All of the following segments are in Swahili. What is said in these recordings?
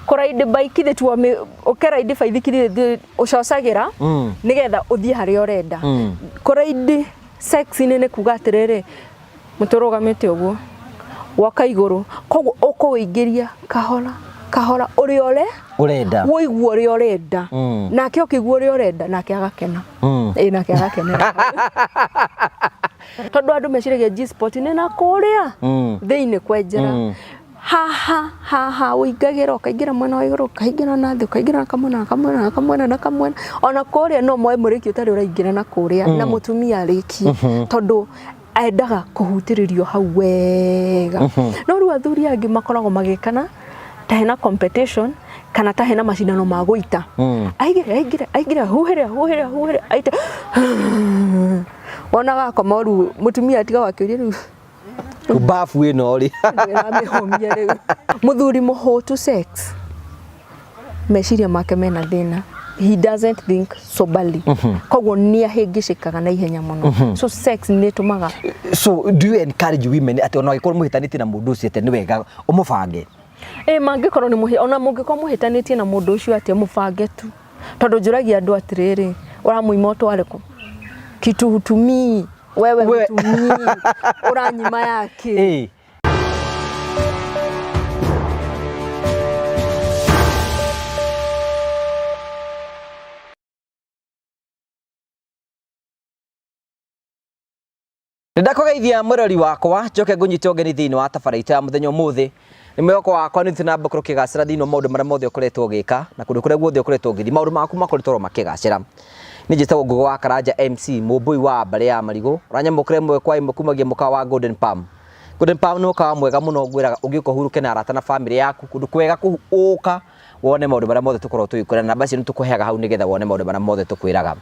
Kuraide bike the tuwa me okeraide baithikiri ucocagira nigetha uthie hari urenda kuraide sex nene kugatirere muturugamite uguo waka iguru koguo ukuingiria kahora uri urenda woigua uri urenda nake ukigua uri urenda nake agakena nake agakena tondu andu meciragia G-spot ni na kuria thiini kwenjera ha uingagira ukaingira mwena wa iguru ukaingira na thi ukaingira kamwana ona kuria no moe muriki utari uraingira na kuria na mutumia ariki tondu aendaga kuhutiririo hau wega no ru athuri angi makoragwo magikana ta hena competition kana ta hena macindano ma guita aigira huhere aite ona gakoma ru mutumia atiga wakiuria ru kubafu ino ri amihomia riu muthuri muhotu sex meciria make mena thina he doesn't think soberly koguo ni ahingicikaga na ihenya muno so sex ni tumaga. So do you encourage women ati ona gikoro muhitanite na mundu ucio ati ni wega umubange mangikorwo ni ona mungikorwo muhitanitie na mundu ucio ati mubange tu tondu njuragia andu atiriri uramuima utwareko kitu hutumii wewe hutumii uranyima yake Ndakugeithia murori wakwa njoke ngunyite ngeni thiini wa tabaraita ya muthenya umuthi ni mweko wakwa ni tunamba kurukigacira thiini maundu maria mothe ukoretwo ugika na kundu kuria guothe ukoretwo ugithi maundu maku makoretwo makigacira ni njitagwo Ngugi wa Karanja MC mubui wa Mbare ya Marigo uranyamukire mwe kwa imukumagia muka wa Golden Palm ni muka mwega muno ngwiraga ugiko huruke na arata na family yaku kundu kwega kuuka wone maundu maria mothe tukorwo tuyikora na basi nitukuheaga hau nigetha wone maundu maria mothe tukwiraga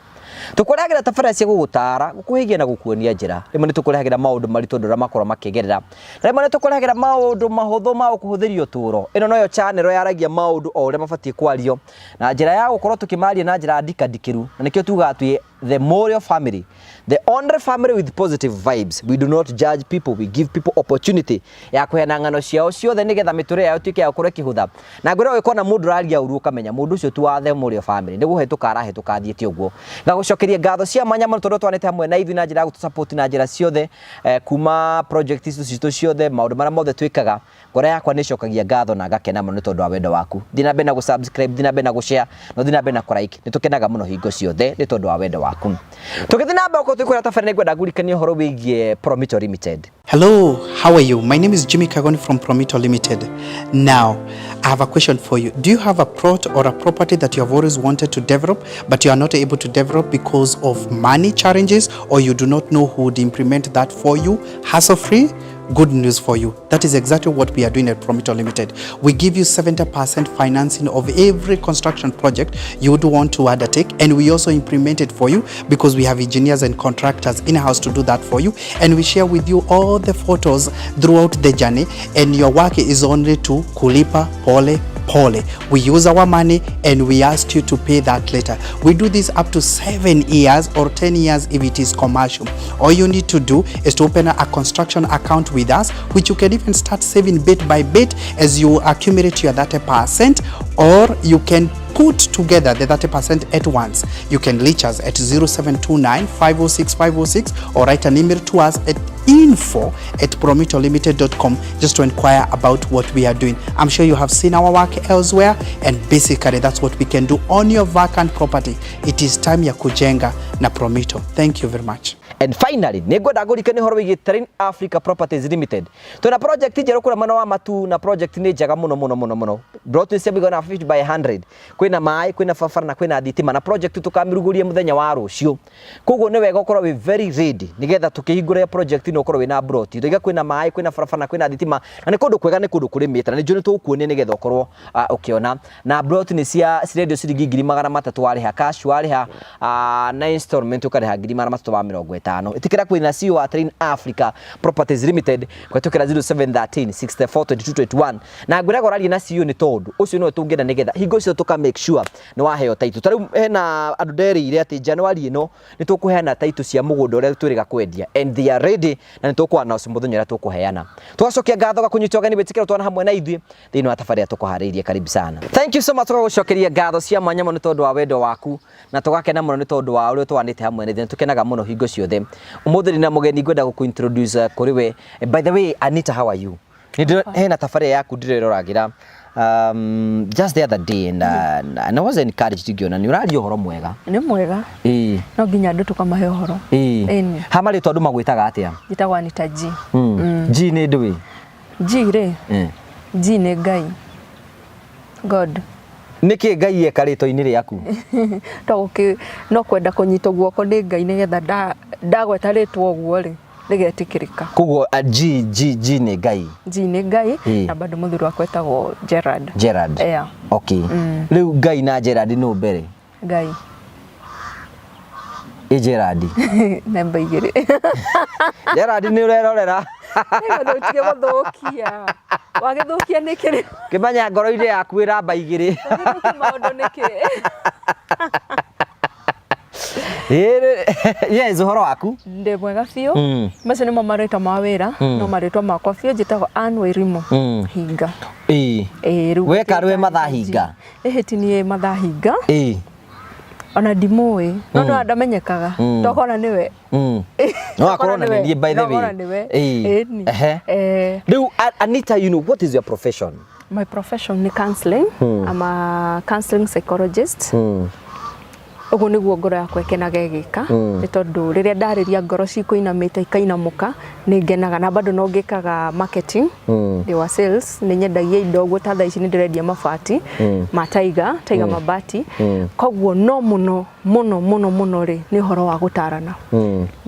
tukuragira tabara cia gugutara gukuhigia na gukuonia njira rimwe nitukuragira maundu maritu ndura makoro makigerera rimwe nitukuragira maundu mahuthu ma ukuhuthirio turo ino noyo channel yaragia maundu o uria mabatie kwario na njira ya gukorwo tukimaria na njira ndikadikiru na nikio tuga atwi the Morio family, the only family with positive vibes. We do not judge people, we give people opportunity ya kuhena ngano ciao ciothe nigetha miture yao tuike ya kure kihutha na ngwira wikona mundu raria uru ukamenya mundu ucio tu wa the Morio family ni guhetuka arahetuka thiete uguo ngagucokeria ngatho cia manyama tondu twanete hamwe na ithu na njira gutu support na njira ciothe kuma project icio citu ciothe maundu maria mothe twikaga ngora yakwa ni cokagia ngatho na ngakena muno tondu wa wendo waku thina be na gu subscribe thina be na gu share no thina be na ku like ni tukenaga muno hingo ciothe ni tondu wa wendo waku tukithina ba ko tukwira tabara ngwenda ngurikania horo wigie Promito Limited. Hello, how are you? My name is Jimmy Kagoni from Promito Limited. Now, I have a question for you. Do you have a plot or a property that you have always wanted to develop, but you are not able to develop because of money challenges, or you do not know who would implement that for you, hassle-free? Good news for you. That is exactly what we are doing at Promito Limited. We give you 70% financing of every construction project you would want to undertake, and we also implement it for you because we have engineers and contractors in-house to do that for you, and we share with you all the photos throughout the journey, and your work is only to kulipa pole. We use our money and we ask you to pay that later. We do this up to 7 years or 10 years if it is commercial. All you need to do is to open a construction account with us, which you can even start saving bit by bit as you accumulate your 30%, or you can put together the 30% at once. You can reach us at 0729 506 506 or write an email to us at info@promitolimited.com just to inquire about what we are doing. I'm sure you have seen our work elsewhere, and basically that's what we can do on your vacant property. It is time ya kujenga na Promito. Thank you very much. And finally, nigwenda ngurikania horo wigie Terrain Africa Properties Limited. Tuna project njeru kura mwana wa matu na project ni njega muno. Brought in semi gonna 50 by 100. Kwina mai, kwina fafara na kwina thitima na project tukamiruguria muthenya wa rucio. Koguo ni wega ukorwo we very ready nigetha tukihingura project no ukorwo wina brought. Riga kwina mai, kwina fafara na kwina thitima na ni kundu kwega ni kundu kuri mita na njoni tukuonia nigetha ukorwo ukiona na brought ni cia radio ciringi 300,000 wariha cash wariha na installment ukariha 330 5 itikira kwina CEO wa Train Africa Properties Limited kwetukira 0713 64 22 21 na ngwira gorari na CEO ni tondu ucio no tungena nigetha hingo cio tuka make sure ni waheo title tariu hena andu derire ati January ino ni tukuheana title cia mugunda uria twiriga kwendia and they are ready na ni tukwana ucio muthenya uria tukuheana twacokia ngatho ga kunyita ogani betikira twana hamwe na ithui thiini wa tafaria tukuhariria karibu sana. Thank you so much for gucokeria ngatho cia mwanya muno tondu wa wendo waku na tugakena muno ni tondu wa uria twanite hamwe na tukenaga muno hingo ciothe umuthiri na mugeni ngwenda gukuintroduce kuri we. By the way, Anita, how are you? Hena tafaria yaku ndireroragira just the other day and I was encouraged ngiona ni urario horo mwega. Ni mwega. No nginya andu tukamahe horo. Hamari tondu magwitaga atia? Gitagwa Anita G. G ni ndui. G ri. G ni Ngai. God. Niki Ngai ekarito-ini riaku? Toke no kwenda kunyitwo guoko ni Ngai nigetha ndagweta ritwo guo ri rigetikirika. Kugo G ni Ngai. G ni Ngai na bado muthuri wakwa etagwo Gerard. Gerard. Yeah. Okay. Riu Ngai na Gerard no mbere? Ngai. Gerard. Namba igiri. Gerard ni urerorera. Ego tige guthukia. Wagithukia nikiri? Kimanya ngoro-ini yaku iramba igiri. Maundu niki? Yes, uhoro waku? Ndi mwega biu. Macio nimo marĩtwa ma wĩra no marĩtwa makwa biu njĩtagwo Anne Wairimu Hinga. Riu we karwe mathaa hinga? Hiti ni mathaa hinga. Ona ndimũĩ no no ndamenyekaga tokona niwe. No akorona ni by the way. Riu Anita, you know what is your profession? My profession ni counseling. I'm a counseling psychologist. Ugo niguo ngoro yakwa ikenaga igika ni tondu riria ndariria ngoro cikuinamite ikainamuka ni ngenaga na bado no ngikaga marketing ndi wa sales ni nyendagia indo guo ta thaa ici ni ndirendia mabati ma Tiger mabati koguo no muno ri ni horo wa gutarana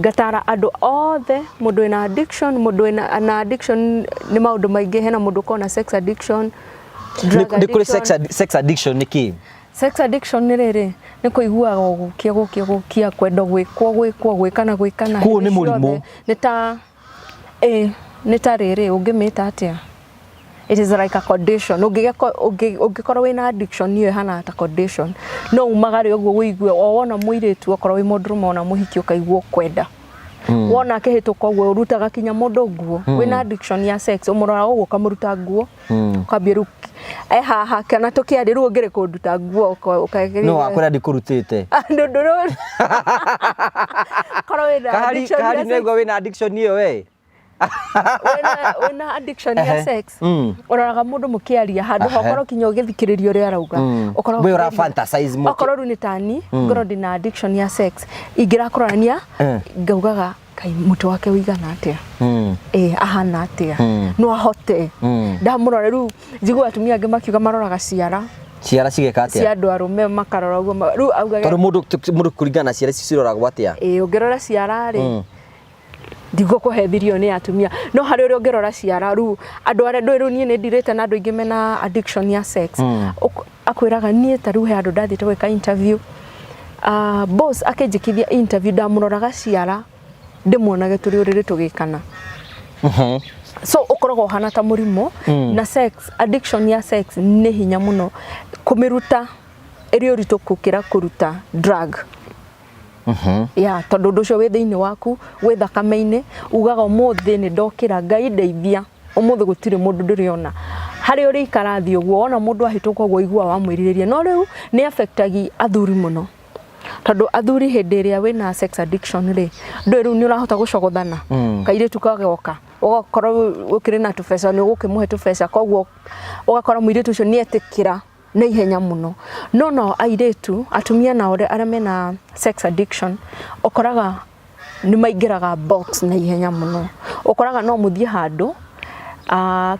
ngatara andu othe mundu ina addiction ni maundu maingi hena mundu kona sex addiction drug addiction. Sex addiction ni ki? Sex addiction ni riri ni kuiguaga gukia kwenda gwikana kuo ni murimu ni ta riri ungimita atia. It is like a condition. Ungikorwo wina addiction niyo hana ta condition no umagare uguo wigue wona muiritu okorwo wi modrum ona muhiki ukaigua kwenda wona akihituka uguo urutaga kinya mundu nguo wina addiction ya sex umurora uguo kamuruta nguo kwambia haha kana tukiari ru ngire kunduta nguo ukageria no akwira ndikurutite ndunduru korwo wina addiction kahari nego wina addiction niyo we wina addiction ya sex uroraga mundu mukiaria handu hokorwo kinya ugithikiririo ri arauga ukorwo we ura fantasize mu ukorwo ni tani ngoro ndina addiction ya sex ingira kurania ngaugaga kai mutu wake wigana atia ahana atia no ahote ndamurore ru njigua atumia ange makiuga maroraga ciara cigeka atia cia andu arume makarora uguo ru augaga tondu mundu kuringana ciara ciroragwo atia ungirora ciara ri ndigo kuhethirio ni atumia no hari uri ungirora ciara ru andu are ndwiru nie ni ndirite na andu ingi mena addiction ya sex akwiraga nie ta ru he andu ndathite gwika interview boss akenjikithia interview ndamuroraga ciara ndimuonage turi uriri tugikana so ukoragwo hana ta murimo na sex addiction ya sex ni hinya muno kumiruta iri uritu kukira kuruta drug ya tondu nducio wi thiini waku wi thakame-ini ugaga umuthi ni ndokira Ngai ndeithia umuthi gutire mundu ndiriona hari uri ikara thi uguo ona mundu ahituka uguo igua wa mwiririria no riu ni affectagi athuri muno tondu athuri hindi iria wina sex addiction ri ndwiru ni urahota gucogothana kaire tukagoka ugakorwo ukiri na tufesa ni ugukimuhe tufesa koguo ugakora mwiritu ucio ni etikira na ihenya muno no airetu atumia na ore ara mena sex addiction ukoraga ni maingiraga box na ihenya muno ukoraga no muthie handu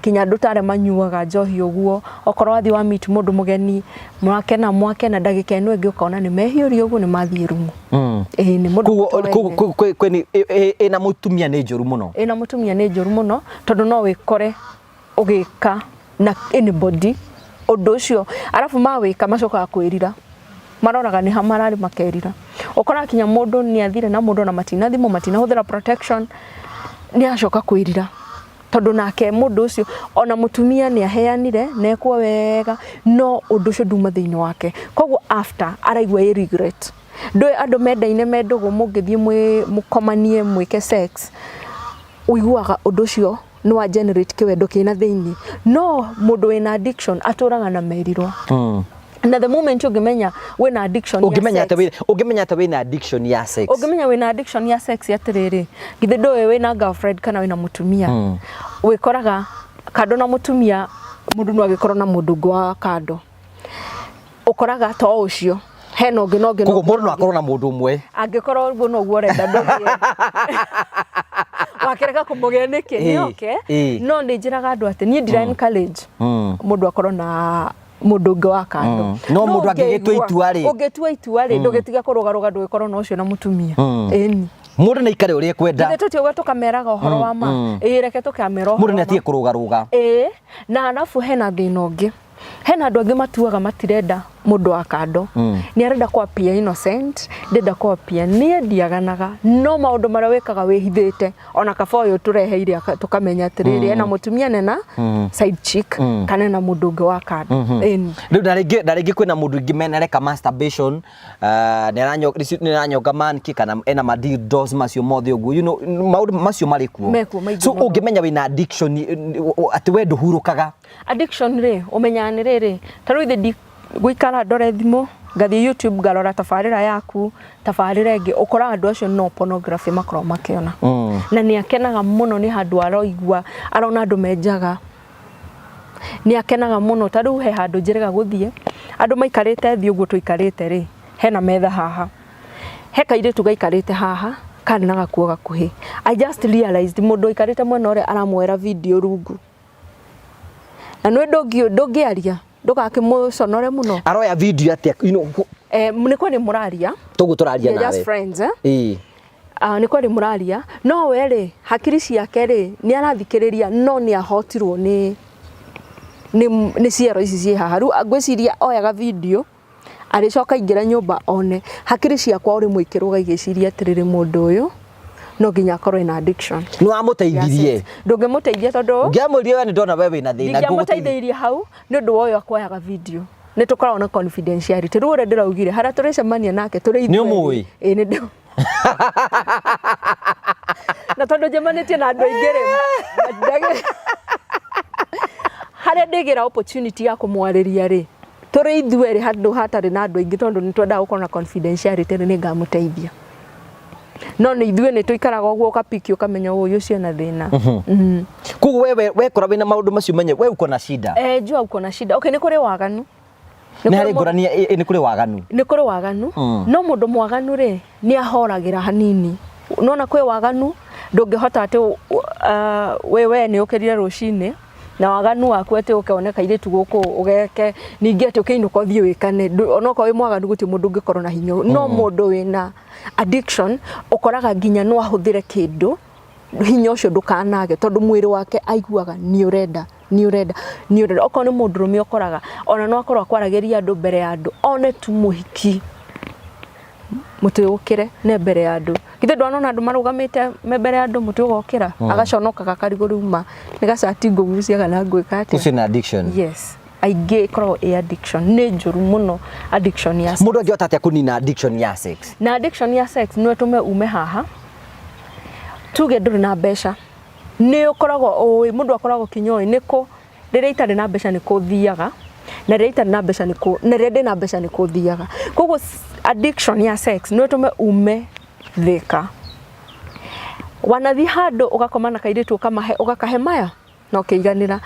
kinya ndutare manyuaga njohi uguo okorwo athi wa meet mundu mugeni mwakena ndagika eno ingi ukona ni mehiuri uguo ni mathie rumu ni mundu kweni ina mutumia ni njuru muno ina mutumia ni njuru muno tondu no wikore ugika na anybody undu ucio arafu mawika macoka kwirira maroraga ni hamarari makerira ukora kinya mundu ni athire na mundu na matina thimo matina huthira protection ni acoka kwirira tondu nake mundu ucio ona mutumia ni aheanire nekwo wega no undu ucio nduma thiini wake koguo after araigwa i regret ndoi andu mendaine mendugu mungithie mukomanie mwike sex uiguaga undu ucio no wa generate kiwendo kina thiini no mundu wina addiction aturaga na merirwa na the moment ungimenya wina addiction ungimenya ata wina addiction ya sex ungimenya wina addiction ya sex yatiriri githe ndoe wina girlfriend kana wina mutumia wikoraga kando na mutumia mundu no agikorwo na mundu ngwa kando ukoraga to ucio hena ungi no koguo mundu no akorwo na mundu umwe angikorwo uguo no guo renda ndogie wakereka kumugia niki ni okay no ni njiraga andu ati ni ndira encourage mundu akorwo na mundu ngwa wa kando no mundu angigitua itua ri ungitua itua ri ndugitiga kurugaruga ndugikorwo na ucio na mutumia eni mundu ni ikare uria kwenda githe tutio tukameraga uhoro wa ma reke tukamera mundu ni atie kurugaruga na alafu hena thina ungi hena andu angi matuaga matirenda mundu wa kando ni arenda kwa pia innocent ndenda kwa pia ni ndiaganaga no maundu maria wekaga wihithite ona kaba uyu tureheire tukamenya atiriri ena mutumia nena side chick kana na mundu ungi wa kando riu na ringi kwina mundu ingi menereka masturbation ni aranyonga manki kana ena madildos macio mothe uguo you know maundu macio mari kuo so ungimenya wina addiction ati we nduhurukaga addiction ri umenya ni riri taru ithe gwikara ndore thimu ngathi YouTube ngarora tafarira yaku tafarira ingi ukora andu acio no pornography makoro makiona na ni akenaga muno ni handu aroigwa arona andu menjaga ni akenaga muno taru he handu njirega guthie andu maikarite thi uguo tuikarite ri hena metha haha he kaire tugaikarite haha kana na gakuo gakuhi I just realized mundu ikarite mwena ore aramwera video rungu na nwe ndongiaria ndugakimuconore muno aroya video atia you know niko ni muraria tugu turaria nawe just friends niko ni muraria no were hakiri ciake ri ni arathikiriria no ni ahotirwo ni ciero ici cie haha ru ngwiciria oyaga video aricoka ingira nyumba one hakiri ciakwa uri mwikirwo igiciria atiriri mundu uyu no nginya akorwo na addiction no amuteithirie ndungimuteithia tondu ngiamuririe we ni ndona wewe na thina nguguteithirie hau ni ndu woyo akwayaga video ni tukoragwo na confidentiality ru ure ndiraugire hara turicemania nake turi ithuĩ ni umui ni ndu na tondu njemanitie na andu aingĩ haria ndigira opportunity ya kumwariria ri turi ithuĩ ri handu hatari na andu aingĩ tondu ni twendaga gukorwo na confidentiality ni ngamuteithia no ni ithuĩ ni tuikaraga uguo ukapiki ukamenya uyu ucio na thina kugu we kora wina maundu macio menye we uko na shida jua uko na shida okay ni kuri waganu ni hari ngurania ni kuri waganu no mundu mwaganu ri ni ahoragira hanini nona kwe waganu ndungihota ati we ni ukirire rucini na waganu waku ati ukioneka iritu guku ugeke ningi ati ukiinuka thie wikane onoko wi mwaganu guti mundu ngikorwo na hinyo no mundu wina addiction ukoraga nginya no ahuthire kindu hinya ucio ndukanage tondu mwiri wake aiguaga ni urenda okon ni mundu rumi ukoraga ona no akorwo akwaragiria andu mbere ya andu one tu muhiki mutuyukire ne mbere ya andu githe ndwanona andu marugamite mbere ya andu mutuyugokira agaconoka gakarigo ruma nigacati ngugucia kana ngwika ati ucio na addiction yes aige korwo addiction ni njuru muno addiction ya sex mundu angiota atia kunina addiction ya sex na addiction ya sex no tume ume haha tuge nduri na mbeca ni ukoragwo mundu akoragwo kinyoi niko riria itari na mbeca ni kuthiaga na riria itari na mbeca na riria ndi na mbeca ni kuthiaga koguo addiction ya sex no tume ume thika wanathi handu ugakoma na kairitu ukakahe maya no kiiganira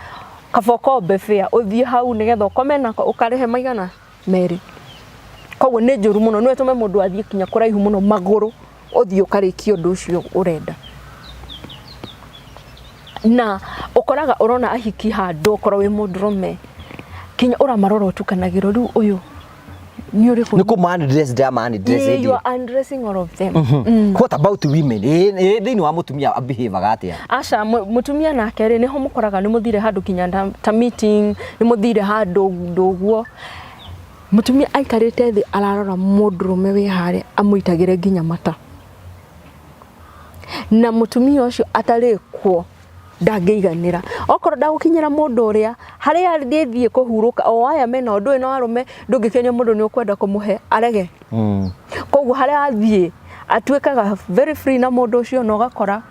kaboko befea uthie hau nigetha ukome na ukarehe maigana meri koguo ni njuru muno no tume mundu athie kinya kuraihu muno maguru uthie ukarikio ndu ucio urenda na ukoraga urona ahiki handu ukorwo wi mundurume kinya uramarora utukanagira riu uyu ni uriku ni kuma undress you are undressing all of them what about women thini wa mutumia behave atia aca mutumia nake ri niho mukoraga ni muthire handu kinya ta meeting ni muthire handu nduguo mutumia aikarite thi ararora mundurume wi hare amuitagire nginya mata na mutumia ucio atari kwo ndangeiganira okoro ndagukinyira mundu uria haria thie kuhuruka o aya mena undu ino arume ndungikenya mundu ni ukwenda kumuhe arege koguo haria athie atuikaga very free na mundu ucio no gakora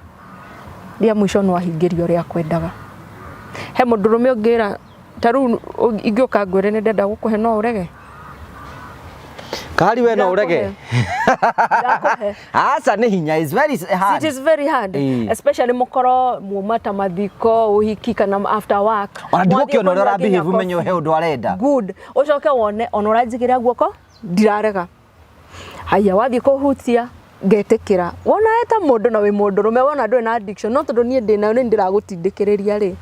ria mwisho no ahingirio ria kwendaga he mundurume ungira taru ingioka ngwire ni ndenda gukuhe no urege kari we no urege asa ni hinya is very hard. It is very hard especially mukoro mumata mathiko uhiki kana after work ona ndikio no ra behave menyo he undu arenda good ucoke wone ona uranjigira guoko ndirarega haya wathi kuhutia ngetekira wona eta mundu na wi mundu rume wona ndwe na addiction no tondu nie ndina ni ndiragutindikiriria ri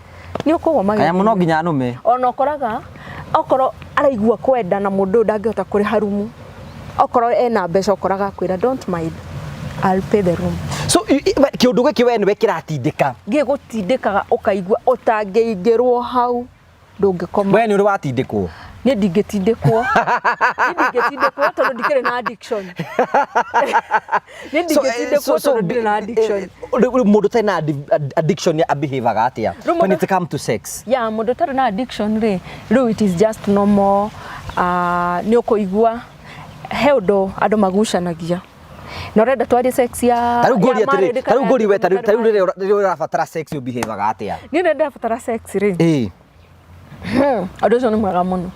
ni ukugwa magä aya muno nginya nume ona koraga okoro araigua kwenda na mundu ndangihota kuri harumu okoro ena mbeca okoraga kwira don't mind I'll pay the room so kiundu giki we niwe kiratindika gigutindikaga ukaigua utangeingirwo hau ndungikoma we ni uri watindikwo ni ndingitindikwo tondu ndikire na addiction ni ndingitindikwo tondu ndikire na addiction mundu tena addiction ya behave atia when it come to sex yeah mundu tena na addiction ri it is just normal ni ukuigua heudo ando magucanagia no renda twari sex ya taru gori we taru rire urabatara sex yo behave atia ni renda abatara sex ri ado cio ni mwega muno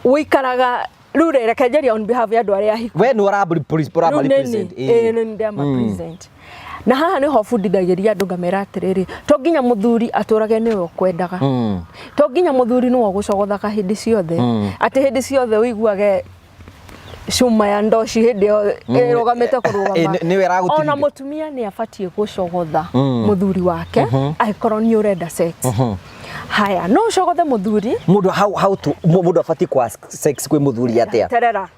wikaraga rure rekenjeria on behalf ya andu aria hiku we no raburi police represent ni ndema present na haha ni ho fundithagiria andu ngamera atiriri to nginya muthuri aturage ni we kwendaga to nginya muthuri ni wo gucogotha ka hindi ciothe ati hindi ciothe uiguage cuma ya ndoci hindi irogamite kurugama ni we ragutiri ona mutumia ni abatie gucogotha muthuri wake aikorwo ni urenda sex haya no cogothe muthuri mundu how to mundu abatie kwa sex kwi muthuri atia terera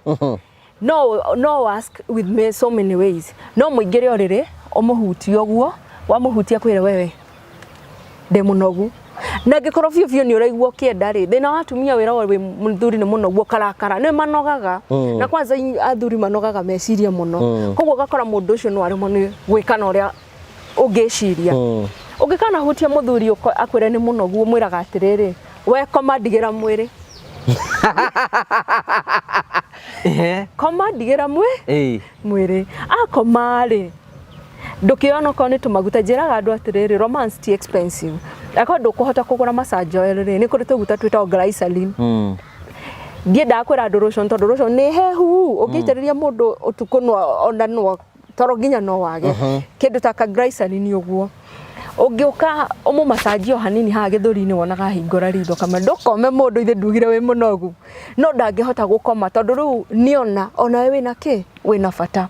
no ask with me so many ways no muingire orire omuhutia oguo wamuhutia kwire wewe de munogu na ngikoro biu ni uraigua kienda ri thina watumia wira we muthuri ni munogu karakara ni manogaga na kwanza athuri manogaga meciria muno koguo gakora mundu ucio no arimo ni gwikana uria ungiciria ungikana hutia muthuri akwire ni munogu mwiraga atiriri we koma ndigira mwiri koma ndigira mwiri akoma ri ndukiona ko ni tumaguta njiraga andu atiriri romance ti expensive ako ndukuhota kugura massage oil ri ni kuri tuguta twita glycerin ndienda kwira andu rucio tondu rucio ni hehu ungitiriria mundu utuku no ona no toro nginya no wage kindu ta glycerin uguo ungiuka umu massage o hanini ha githuri-ini wonaga hingora ritho kama ndukome mundu ithe ndugire we munogu no ndangihota gukoma tondu riu niona ona we wina ki wina bata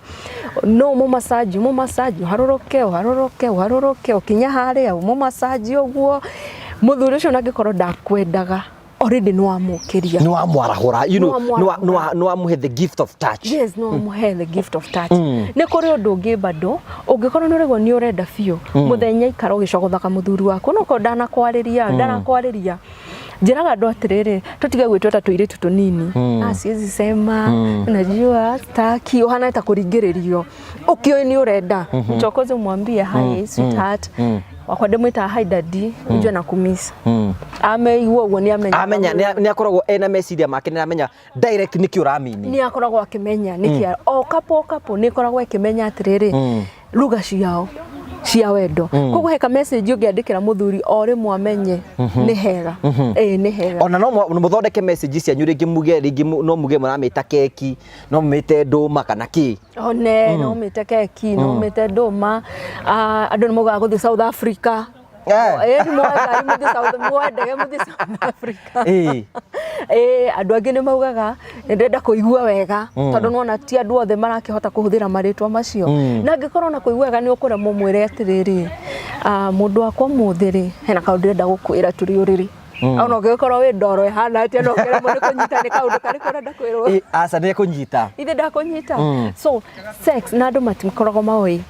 no mu massage haruruke ukinya haria mu massage uguo muthuri ucio nangikorwo ndakwendaga already no amukiria no amwarahura you know no amuhe the gift of touch yes no amuhe the gift of touch ni kuri undu ungi bado ungikorwo nuregwo ni urenda biu muthenya ikara ugicogotha muthuri waku no ko ndanakwariria njiraga andu atiriri tutige gwitweta tuiritu tunini asiezi sema unajua staki uhana ta kuringiririo ukio ni urenda chokoze mwambie hi sweetheart wakwa ndimwita hi daddy njwe na kumisa ameigua uguo ni amenya ni akoragwo ena meciria make ni amenya direct niki uramini ni akoragwo akimenya niki o kapo ni akoragwo akimenya atiriri lugha ciao cia wendo koguo heka message ungiandikira muthuri ori mwamenye ni hega ni hega ona no muthondeke message cia nyuri ngimuge ringi no muge muramita keki no mumite nduma kana ki one no mumite keki no mumite nduma andu ni mugaga guthi South Africa mwega muthi South Africa andu angi ni maugaga ndenda kuigua wega tondu nona ti andu othe marakihota kuhuthira maritwa macio na ngikorwo na kuigua wega ni ukuremwo mwire atiriri mundu akwa muthiri hena kaundu ndenda gukwira turi uriri ona ngikorwo wi ndoro ihana atia no ngeremwo ni kunyita ni kaundu kari kurenda kwirwo asa ni kunyita ithe ndakunyita so sex na andu matikoragwo maoi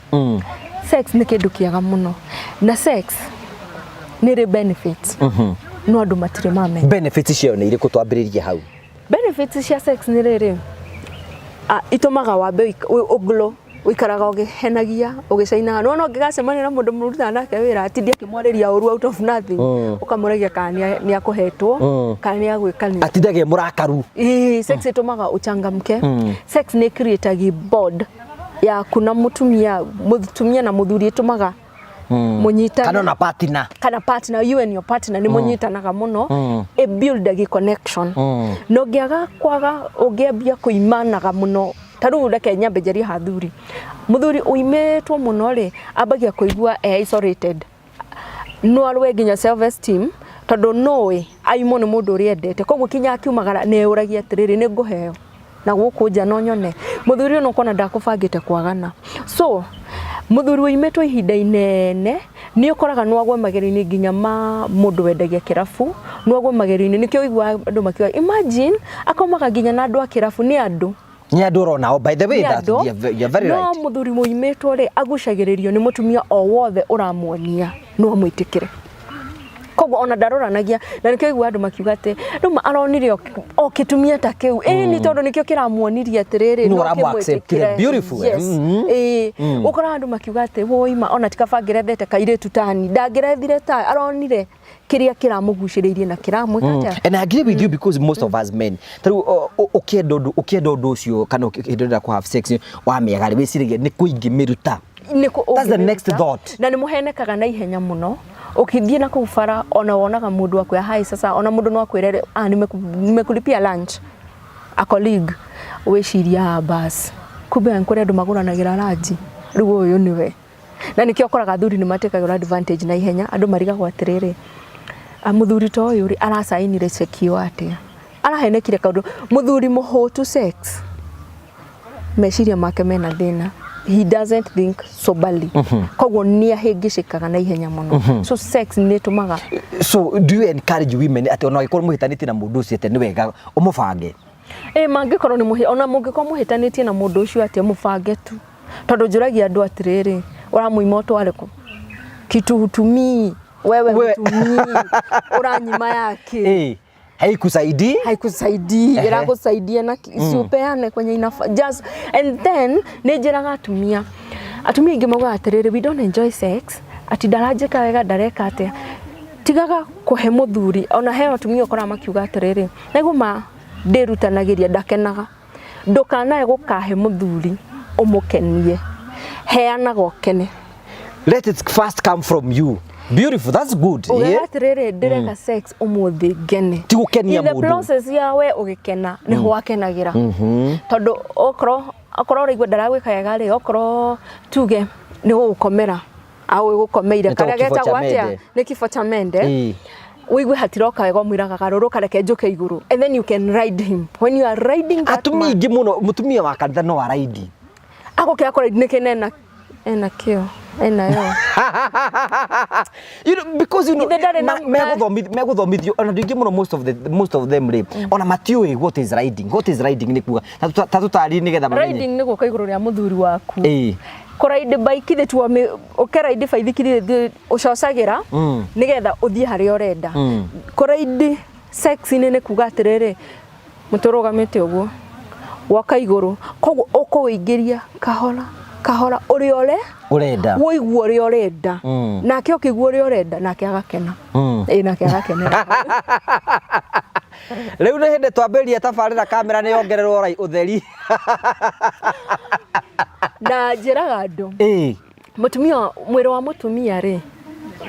sex ni kindu kiaga muno na sex ni benefits no andu matire mame benefits cio nĩ irĩkũ twambĩrĩrie hau benefits cia sex nĩ rĩrĩ itumaga wambe ũglo wikaraga ũgĩhenagia ũgĩcaina no ũngĩgacemania na mũndũ mũruta nake wĩra atindie akĩmwarĩria ũru out of nothing ũkamũragia kana nĩ akũhetwo kana nĩ agwĩkania atindagia mũrakaru sex itumaga uchangamke sex nĩ create bond ya kuna mutumia na muthuri itumaga munyitana kana partner you and your partner ni munyitanaga muno e build a connection no ngiaga kwaga ũngĩambia kũimanaga muno taru reke nyambe njari hathuri muthuri uimetwo muno ri ambagia kuigua isolated no arwe nginya self esteem tondu nowe aimo ni mundu uri endete koguo kinya akiumagara ne uragia atiriri ni nguheo na guku nja no nyone muthuri uno kona ndakubangite kwagana so muthuri uimetwo ihinda inene ni ukoraga no agwe mageri-ini nginya ma mundu wendagia kirafu no agwe mageri-ini nikio igwa andu makiwa imagine akomaga nginya na andu a kirafu ni andu Nyadorona, by the way, you're very right. No muthuri muimetwo ri agucagiririo ni mutumia o wothe uramuonia no mwitikire. Koguo ona ndaroranagia na nikio igwa andu makiuga ati nduma aronire o kitumia ta kiu ni tondu nikio kiramuonirie atiriri no kimwitikire beautiful ukora andu makiuga ati woima ona tikabangire thete kairitu tani ndangirethire ta aronire kiria kiramuguciririe na kiramwikata. And I agree with you because most of us men taru ukienda undu ucio kana ukindira ku have sex wa miagari wicirigie ni kuingi miruta. That's the next thought. Na ni muhenekaga na ihenya muno ukithie na kufara ona wonaga mundu akwa hai sasa ona mundu no akwirere nimekulipia lunch a colleague wiciria bas kumbe nkore andu maguranagira raji riu uyu niwe na nikio koraga thuri ni matekaga advantage na ihenya andu marigagwo atiriri muthuri to uyu arasainire cheki atia arahenekire kaundu muthuri muhotu sex meciria make mena thina. He doesn't think soberly. Koguo ni ahingicikaga na ihenya muno. So sex ni tumaga. So do you encourage women ati ona ikorwo muhitanite na mundu ucio ati ni wega umubange? Mangikorwo ni ona mungikorwo muhitanitie na mundu ucio ati mubange tu. Tondu njuragia andu atiriri uramuima utwareku kitu hutumi wewe hutumi uranyima yake haikusaidii irakusaidia na siupeane kwenye inafa just and then nejeraga atumia ingi mauga atiriri we don't enjoy sex ati darajeka wega dareka atia tigaga kuhe muthuri ona he atumia ukora makiuga atiriri naiguma ndirutanagiria ndakenaga ndukanae gukahe muthuri umukenie heana gokene let it first come from you. Beautiful, that's good. Atiriri ndireka sex umuthi gene tigukenia mundu in the process ya we ugikena ni hwakenagira tondu okro rigwa ndaragwika wega ri okro tuge ni gukomera au gukomeire karia geta gwatia ni kifo cha mende wigwe hatiroka wega mwiraga garuruka reke njuke iguru and then you can ride him when you are riding that atumia ingi muno mutumia wa kanitha no wa ride ako kia kora nikenena kio enayo you know, because you know meguthomithio ona ndingi muno most of them re ona matiui what is riding ni kuga tatutari ni getha riding ni guka iguru ria muthuri waku kuraide bike the tuwa ukeraide baithikiri ucocagira ni getha uthie hari orenda kuraide sex ni kuga atiriri muturugamite uguo waka iguru koguo ukuingiria kahora uriole urenda woigua uri urenda nake ukigua uri urenda nake agakena nake agakena riu ni hindi twambiria tabarira kamera ni yongererwo utheri na njiraga andu mutumia mwiri wa mutumia ri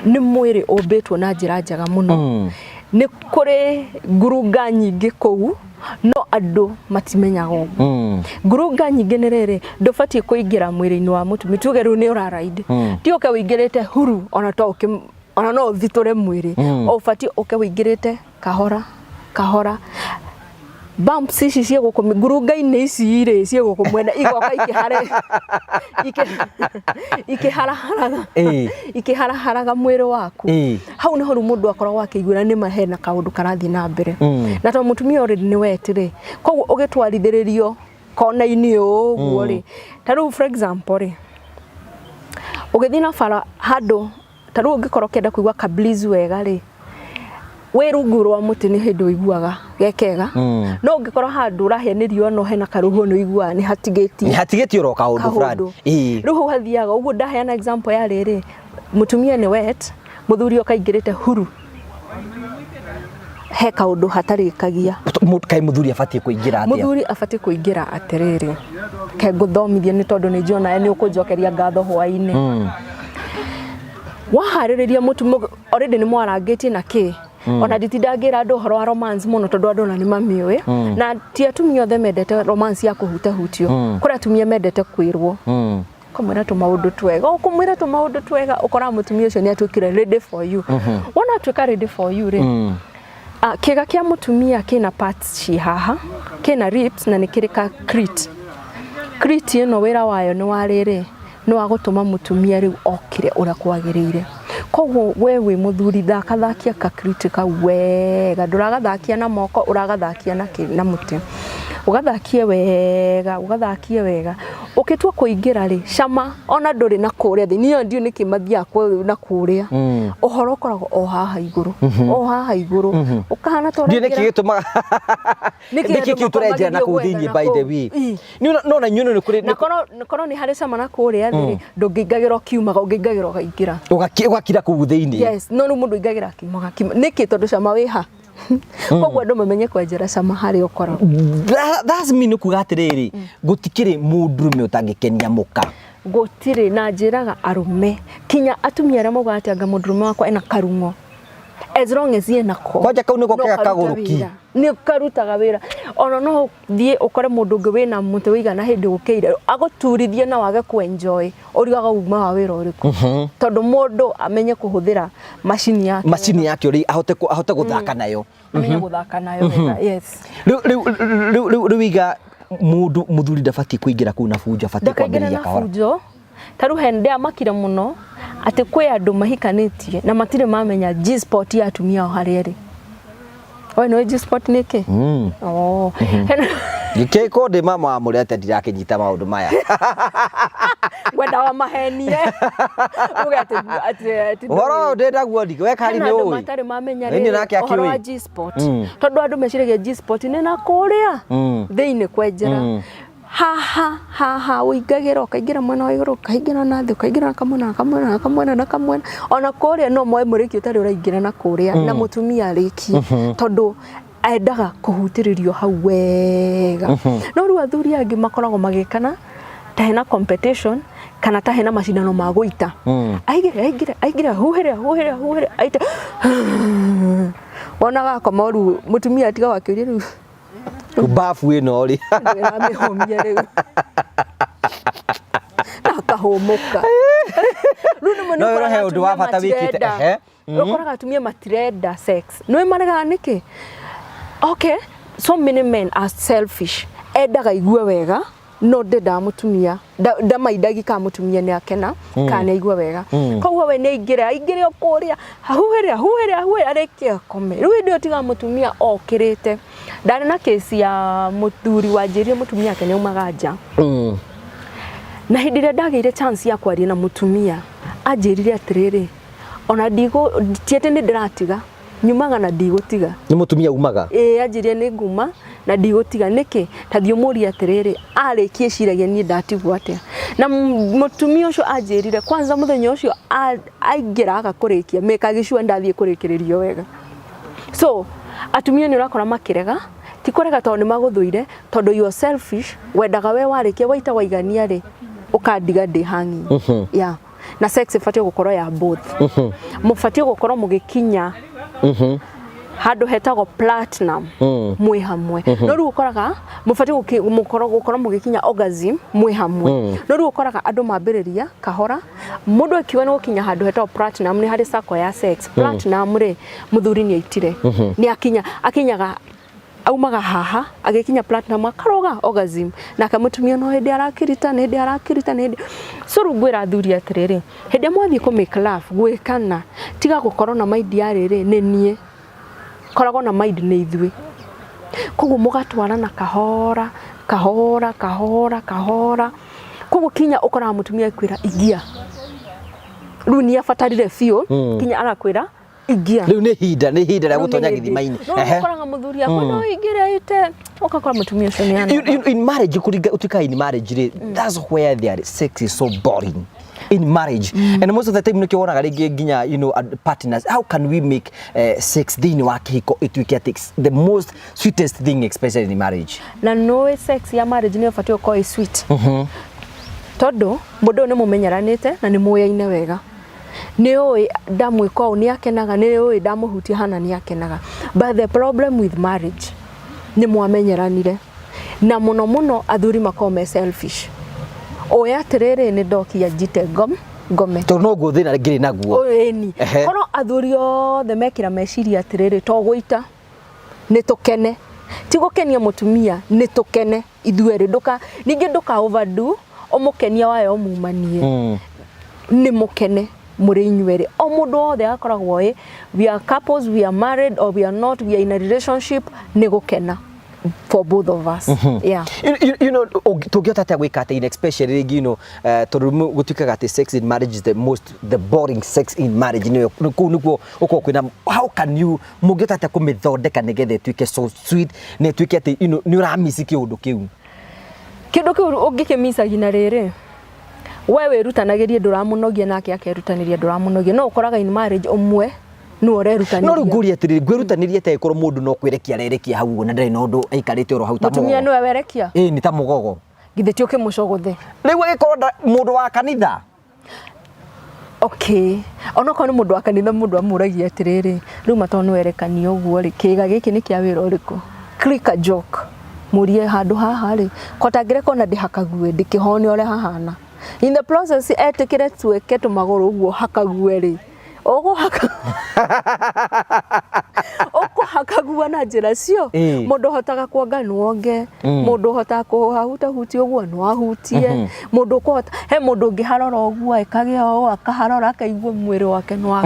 ni mwiri umbitwo na njira njega muno ni kuri ngurunga nyingi kou no andu matimenyaga uguo ngurunga nyingi ni riri ndubatie kuingira mwiri-ini wa mutumia tuge riu ni uraraide ti uke wingirite huru ona no uthiture mwiri ubatie uke wingirite kahora bumps ici cia gukumi ngurunga-ini ici ri cia gukumwenda igoka ikiharaharaga mwiri waku hau ni horu mundu akoragwo akiguira ni mahena kaundu karathi na mbere na to mutumia already ni wetire koguo ugitwarithiririo kona-ini uguo ri taru for example ri ugithina fara handu taru ungikorwo kenda kuigwa kablizu wega ri we rungu rwa muti ni hindu iguaga gekega no ngikora handu rahianirio no hena karuhu no igua ni hatigeti ro kaundu fulani ruhu hathiaga uguo ndaheana example ya riri mutumia ni wet muthuri okaingirite huru he kaundu hatarikagia kai muthuri afatie kuingira atia muthuri afatie kuingira atiriri ke guthomithia ni tondu ni njona ni ukunjokeria ngatho hwaini wahaririria mutu already ni mwarangitie na ki ona nditindangira andu horo wa romance muno tondu andu na ni mamiwe na ti atumia othe mendete romance ya kuhuta hutio kuri atumia mendete kwirwo kumwira tu maundu twega ukumwira tu maundu twega ukora mutumia ucio ni atwikire ready for you wona atwika ready for you ri kiga kia mutumia kina parts ci haha kina ribs na nikirika clit ino wira wayo ni wariri no agutuma mutumia riu okire ura kwagirire koguo wewe muthuri thakathakia ka critica wega nduragathakia na moko uragathakia na muti ugathakie wega ukitua kuingira ri cama ona nduri na kuria thi niyo ndio nikimathia kwa na kuria uhoro korago o haha iguru ukahana to ndio nikigituma nikikiturejera na kuthini by the way ni no nyuno ni kuri nakoro ni hari cama na kuria thi ndungingagiro kiumaga ungingagiro gaingira ugakira ku thini yes no mundu ingagira kiumaga niki tondu cama wiha koguo andu mamenye kwenjera cama hari ukora that's mean kuga atiriri gutikire mundurume utangikenia muka gutire na njiraga arume kinya atumia aria mauga ati anga mundurume wakwa ena karungo as long as ye nako kwaja kau niko kega kaguruki ni karutaga wira ona no thie ukore mundu ungi wina mutu wigana hindi gukeire aguturithie na wage ku enjoy urigaga uma wa wira uriku tondu mundu amenye kuhuthira machine yake uri ahote guthaka nayo amenye guthaka nayo yes riu mundu muthuri ndafati kuingira ku na fujo afati kwambia kahora taru hende amakire muno ati kwe andu mahikanitie na matire mamenya G-spot ya atumia hariri we no G-spot niki Gikeko de mama amurete ndirakinyita maundu maya wenda wa mahenie ugate ati horo ndenda guodi we kari ni uyi matare mamenya ni nake akiwi G-spot tondu andu mecirege G-spot ni na kuria thiini kwenjera ha uigagira ukaingira mwena wa iguru ukaingira na thi ukaingira na kamwena ona kuria no moe muriki utari uraingira na kuria na mutumia ariki tondu endaga kuhutiririo hau wega no ru athuri angi makoragwo magikana ta hena competition kana ta hena macindano ma guita aigira huhere aita ona gakoma ru mutumia atiga wakiuria ru kubafu ino ri amehomia riu akahomoka runo no he undu wa bata wikite ukoraga atumia matirenda sex no imaraga niki okay so many men are selfish endaga igue wega no ndenda mutumia ndamaidagi ka mutumia ni akena kana igua wega koguo we ni ingire okuria huhere arekia kome riu ndio tiga mutumia okirite ndari na kesi ya muthuri wanjirie mutumia akene umaga nja na hindire ndagire chance ya kwaria na mutumia anjirire atiriri ona ndigo tiete ni ndiratiga nyumaga na ndigutiga ni mutumia umaga anjirie ni nguma na ndigutiga niki tathio muri atiriri arikie ciragia ni ndatigwo atia na mutumia ucio anjirire kwanza muthenya ucio aingira agakurikia mekagicua ndathie kurikiririo wega so atumia ni urakora makirega tikorega tondu maguthuire tondu you selfish wendaga we warikia waita waigania ri ukandiga ndi hangi yeah na sex ifatio gukoro ya both mufatio gukoro mugikinya handu hetagwo platinum mwi hamwe no ru ukoraga mufatio gukoro mugikinya orgasm mwi hamwe no ru ukoraga andu mambiriria kahora mundu akiwa ni gukinya handu hetagwo platinum ni hari sako ya sex platinum ri muthuri ni aitire ni akinyaga aumaga haha agikinya platinum akaroga orgasm na kamutumia no hindi arakirita so rugwira athuri atiriri hindi mwathi ku make love gwikana tiga gukorwo na mind ya riri ni nie koragwo na mind ni ithui koguo mugatwarana kahora koguo kinya ukora mutumia kwira igia ru ni afatarire fio kinya arakwira ingia riu ni hinda rĩa gutonya githima-ini ukoraga muthuri akwa no ingire ite ukakora mutumia ucio ni ana in marriage utuika in marriage that's where there sex is so boring in marriage and most of the time nikiwonaga ringi nginya partners how can we make sex thini wa kihiko ituike the most sweetest thing especially in marriage na no sex ya marriage ni ubatio ko sweet todo mundu ni mumenyeranite na ni muyaine wega ni oi ndamwika u ni akenaga ni oi ndamuhutia hana ni akenaga but the problem with marriage ni mwamenyeranire na muno athuri makome selfish oya terere ni ndokia njite ngome to no guthina ngiri naguo eni kono athuri othe mekira meciria terere to guita ni tukene ti gukenia mutumia ni tukene ithuere ningi nduka overdo omukenia wayo mumanie ni mukene muri inyuere o mundu othe akoragwo we are couples, we are married or we are not, we are in a relationship ni gukena for both of us. Yeah. You know, tugiota ta gwika ta especially to gutuikaga ati sex in marriage is the boring sex in marriage niguo kwina how can you mugiota ta kumithondeka nigethe tuike so sweet ne tuike ati ni uramisi kiundu kiu ungikimisa gina riri wewe rutanagirie nduramunogia nake akerutaniria nduramunogia no ukoraga in marriage umwe no urerutaniria no nguri atiri gwirutaniria te ikoro mundu no kwirekia rerekia hau na ndari no ndu aikarite oro hau ta mutumia no werekia ni ta mugogo githe ti ukimucogothe riu agikoro mundu wa kanitha okay ona ko ni mundu wa kanitha mundu amuragia atiriri riu matonu werekania uguo ri kiga giki ni kia wira uriku click a joke murie handu haha ri kotangire kona ndihakague ndikihone ore hahana in the process etikire tueke tumaguru uguo hakague ri ogo hakagua na njira cio mundu hotaga kuonga nuonge mundu hotaga kuhahuta huti uguo no ahutie mundu kuhota he mundu ngiharora uguo ekage o akaharora akaigua mwiri wake no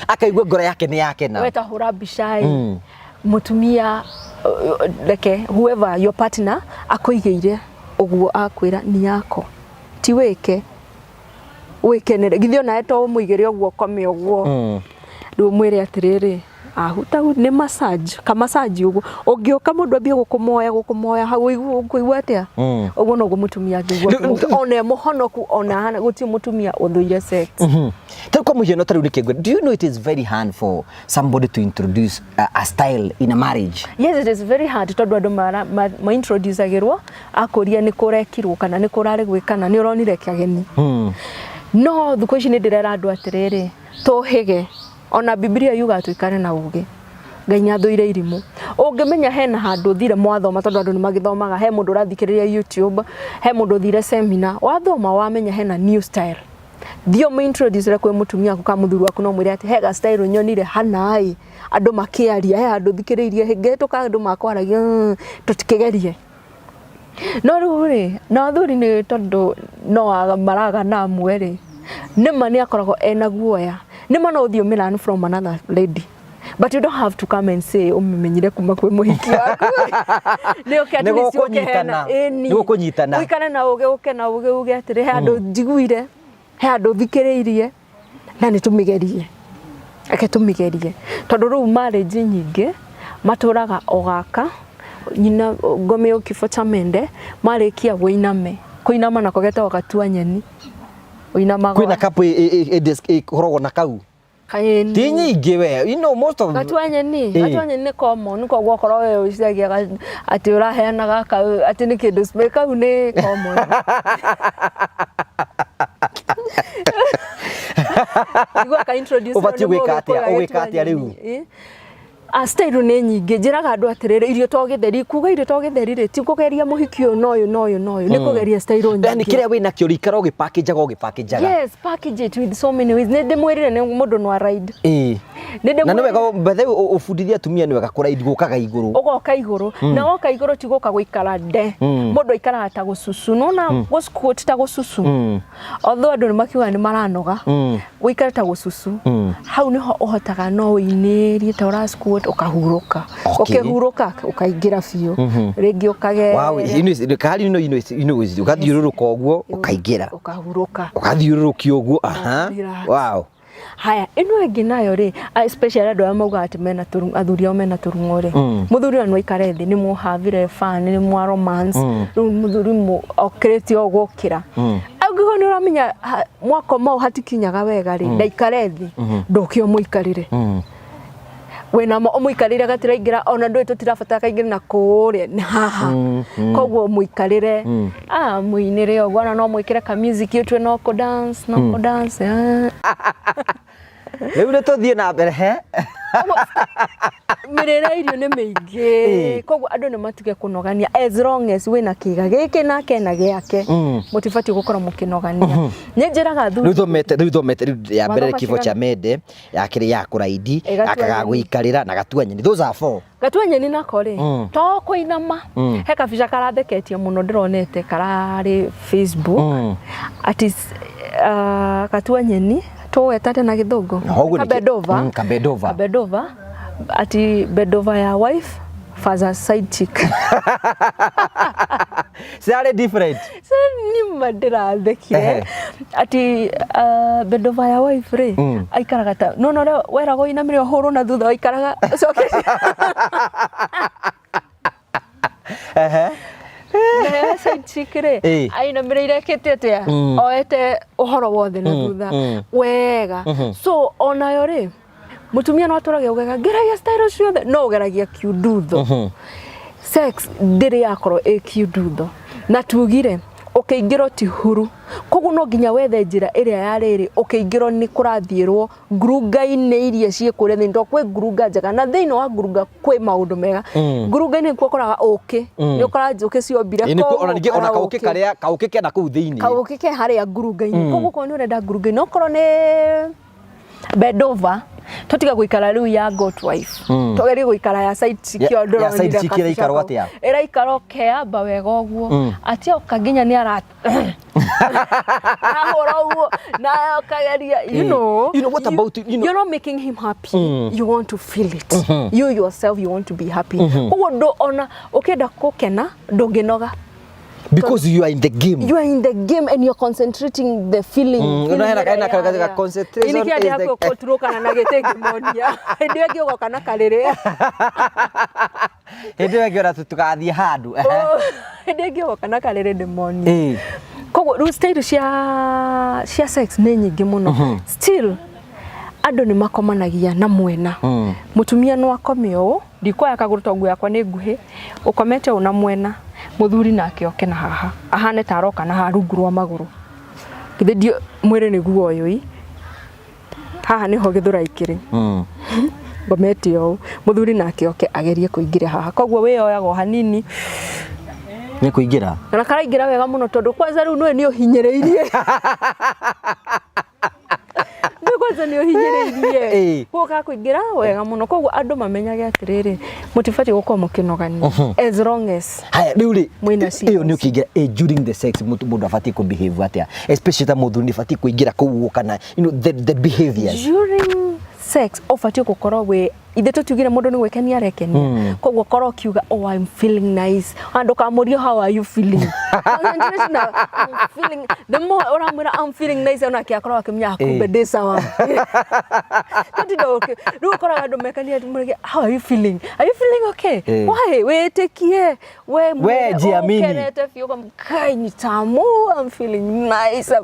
akaigua ngoro yake ni yake na weta hura bishai mutumia like whoever your partner akoigeire uguo akwira ni yako ti weke wikenere githio na eto muigere uguo kome uguo ru mwire atiriri ahuta ni massage ka massage uguo ungioka mundu ambie gukumoya hau igua atia uguo no gumutumia ngiguo one muhonoku ona hana guti mutumia uthuire sex Kwa mujeno taru nikegwe, do you know it is very hard for somebody to introduce a style in a marriage? Yes, it is very hard. Tondu andu ma introduce agirwo akoria ni kurekirwo kana ni kurare gwikana ni uronire kiageni. No thuko ici ni ndirera andu atiriri tuhige ona Biblia yuga tuikare na uge. Ngai nyathuire irimu. Ungimenya hena handu thire mwathoma tondu andu ni magithomaga he mundu rathikiriria YouTube, he mundu thire seminar, wathoma wamenya hena new style. Dio mu introduce kwe mutumia ku ka muthuru waku no mwire ati hega style nyonire hanai andu makiaria he andu thikiririe hingeto ka andu makwaragia tutikigerie no ruri no thuri ni tondu no maraga na mwere nima ni akoragwo ena guoya nima no thio Milan from another lady but you don't have to come and say umemenyire kuma kwe muhiki waku ni okati kunyitana ni kunyitana wikana na uge atire he andu njiguire he andu thikiriirie na ni tumigerie ake tumigerie tondu ru marriage nyingi maturaga ogaka nyina ngome yo kifo cha mende marikia guiname kuinama na kogeta wakatua nyeni uinama kwina kapu horogo na kau kaini ti nyingi we you know most of katua nyeni common ko gwokoro we uciagia ati uraheana gaka ati ni kindu smeka une common Igwa ka introduce gwika atia riu style ne nyingi njiraga andu atirire irio to githeri kuga irio to githeri ti kugeria muhikio no ni kugeria style nyingi yani kiria wina kio rikara ugipackage yes package it with so many ways ne ndimwirire ne mundu no ride na no wega bethe ufundithia tumia ni wega kuraidi gukaga iguru ugoka iguru na woka iguru ti guka guikara de mundu ikara ta gususu no na gusquat ta gususu although andu makiuga ni maranoga guikara ta gususu hau niho uhotaga no winirie ta ura squat ukahuruka ukihuruka ukaigira biu ringi ukage wow kali no ukathiururuka uguo ukaigira ukahuruka ukathiururukio uguo wow haya ino ĩngĩ nayo rĩ especially andũ arĩa mauga atĩ mena athuri ao mena turung'o rĩ mũthuri wa noikare thĩ nĩ mũhavire fan nĩ mwa romance rĩu mũthuri okĩrĩte o gũkĩra angĩkorwo nĩ ũramenya mwako mau hatikinyaga wega rĩ ndaikare thĩ ndũkĩo mũikarire wena mũikarire gatiraingĩra ona ndũĩ tũtirabatara kaingĩre na kũrĩa nĩ haha koguo mũikarire mũinĩre ũguo ona no mwĩkĩre ka music itwe no kũ dance rĩu nĩ tũthiĩ na mbere he mĩrĩre irio nĩ mĩingĩ koguo andũ nĩ matige kũnogania as long as wĩna kĩga gĩkĩ nake na gĩake mũtibatiĩ gũkorwo mũkĩnogania nĩ njĩraga thuri rĩu thomete ya mbere kifo cha Mende ya kerĩ ya kũraidi akagagũikarĩra na gatua nyeni those are four gatua nyeni nako rĩ to kũinama he kabica karatheketie mũno ndĩronete kararĩ Facebook ati gatua nyeni tũwetate na gĩthũngũ kabedova ati bedova ya wife father side chick sare different ni madirathekire ati bedova ya wife rĩ aikaraga ta no werago inamire horo na thutha aikaraga side chick rĩ ainamire irekete atia oete ũhoro wothe na thutha wega so onayo rĩ mutumia no atũragia ugega ngeragia style ciothe no ugeragia kiudutho sex ndĩrĩ yakorwo kiudutho na tugire ũkĩingĩrwo ti huru koguo no nginya wethe njĩra ĩrĩa yarĩrĩ ũkĩingĩrwo nĩ kũrathiĩrwo ngurunga-inĩ iria ciĩkũrĩa thĩinĩ kwĩ ngurunga njega na thĩinĩ wa ngurunga kwĩ maũndũ mega ngurunga-inĩ nĩkuo ũkoraga ũkĩ nĩ ũkoraga njũkĩ ciombire ona ningĩ ona kaũkĩ karĩa kaũkĩ kena kũu thĩinĩ kaũkĩ ke harĩa ngurunga-inĩ koguo ko nĩ ũrenda ngurunga-inĩ okorwo nĩ bedova tutiga guikara riu ya goat wife togeri guikara ya side chick yo ndoro ya side chick iraikaro atia iraikaro keamba wega uguo atia ukaginya ni ara ahora uguo na kageria you know what about you're not making him happy you want to feel it you yourself you want to be happy uguo ndo ona ukenda gukena ndunginoga because you are in the game and you're concentrating the feeling kaina concentration is the yako kuturuka na gitege monia ndio gyo kana kalere ndio gyo tutugathie handu ndio gyo kana kalere demoni koguo stage cia sex nĩ nyingĩ mũno still andũ nĩ makomanagia na mwena mutumia no akomeo ndikoya kagũrũ tongu yakwa nĩ nguhĩ ukomete una mwena muthuri nake oke na haha ahane taroka na harungu rwa maguru githe mwire ni guo yoi haha niho githura ikiri ngometi o muthuri nake oke agerie kuingira haha koguo we oyago hanini ni kuingira na karaingira wega muno tondu kwanza riu ni uhinyereirie kwanza ni uhinyereirie kuoka kuingira wega muno koguo andu mamenyage atiriri mutifati gukwa mukinogania as long as haya riu ri mwina iyo ni ukiingira during the sex mundu afati ku behave atia especially ta muthuri fati kuingira kuguo kana the behaviors during sex ofati gukorwo we ithe tutugire mundu ni gwekenia rekenia koguo korwo kiuga oh I'm feeling nice andu kamurio how are you feeling I'm feeling the more uramwira I'm feeling nice ona kiakorwo akimya kumbe ndi sawa tutidoke ru korwo andu mekania how are you feeling okay why we tekie we jiamini kenete fiuga kai ni tamu I'm feeling nice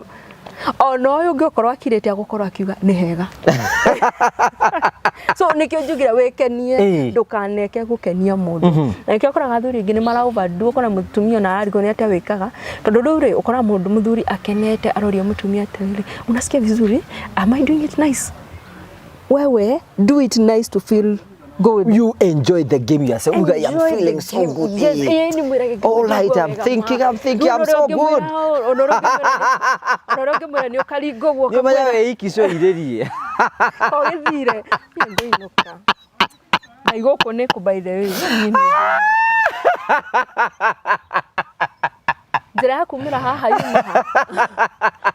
ono uyu ngikorwo akirite agukorwo akiuga ni hega so nikio njugira wekenie ndukaneke gukenia mundu na nikio koraga thuri ingi ni mara overdo ukona mutumia na arigo ni ate wikaga tondu ruri ukora mundu muthuri akenete aroria mutumia atiri unasikia vizuri am I doing it nice wewe do it nice to feel good you enjoy the game you are saying I'm feeling so good yes all right I'm thinking I'm so good onoroge mwera ni okaringo guo kamwe we ikico iririe ogithire ndio inoka aigoko ne ku by the way njira kumira haha yuma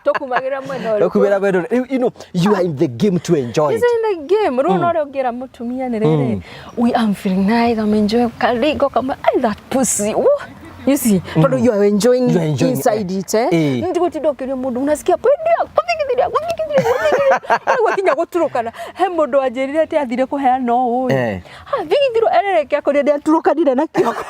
tokumagira mwendo tokumira mwendo you are in the game to enjoy it in the game runo ro ngira mutumia ni rere we am feeling nice I'm enjoying karigo kama that pussy You see, tondu you are enjoying inside it, Ndi gutinda ukiria mundu unasikia pendia kuthikithiria wakinya guturukana he mundu anjirire ati athire kuheana uyu thigithiro erereke akuria ndi aturukanire na kioko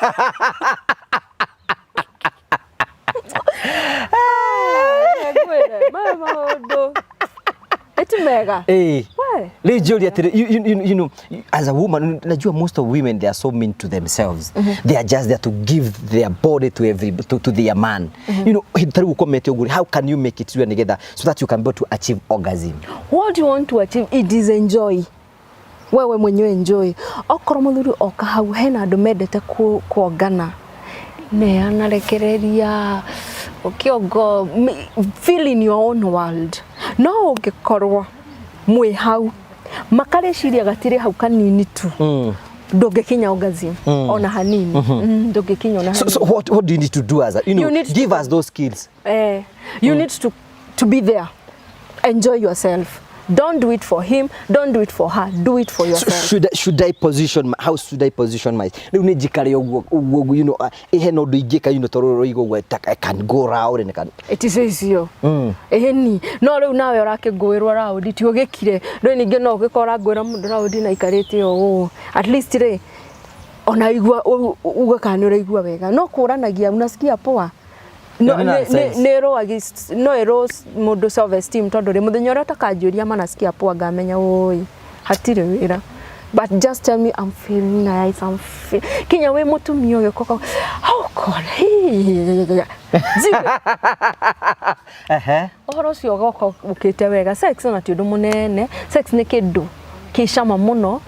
mega. Why? You know, as a woman, najua most of women, they are so mean to themselves. They are just there to give their body to their man. You know, how can you make it together so that you can be able to achieve orgasm? What you want to achieve, it is enjoy. Wewe mwenyewe enjoy. Okoro muthuri oka hau hena andu mendete kuongana. Ne anarekereria ukiongo feel in your own world. No ungikorwo mwe hau makareciria gatire hau kanini tu ndungikinya orgasm ona hanini ndungikinya ona hanini. So what do you need to do as a, give us those skills? You need to be there. Enjoy yourself. Don't do it for him, don't do it for her, do it for yourself. So should I position, how should I position myself? You know, no do igeka, you know, toro igo I can go around and I can. It is easy. Ni no riu nawe urakiguirwa round ti ugikire no ninge no ugikora gwira mundu round na ikarite o at least re ona igua ugakana uraigua wega no kuranagia unasikia poa. No ero mundu self esteem tondu ri muthenya ura takanjuria manasikia poa ngamenya oi hatire wira, but just tell me I'm feeling nice, I'm feeling kinya we mutumia uyo koko oh god ohoro cio goko ukite wega sex na ti undu munene. Sex ni kindu kishama muno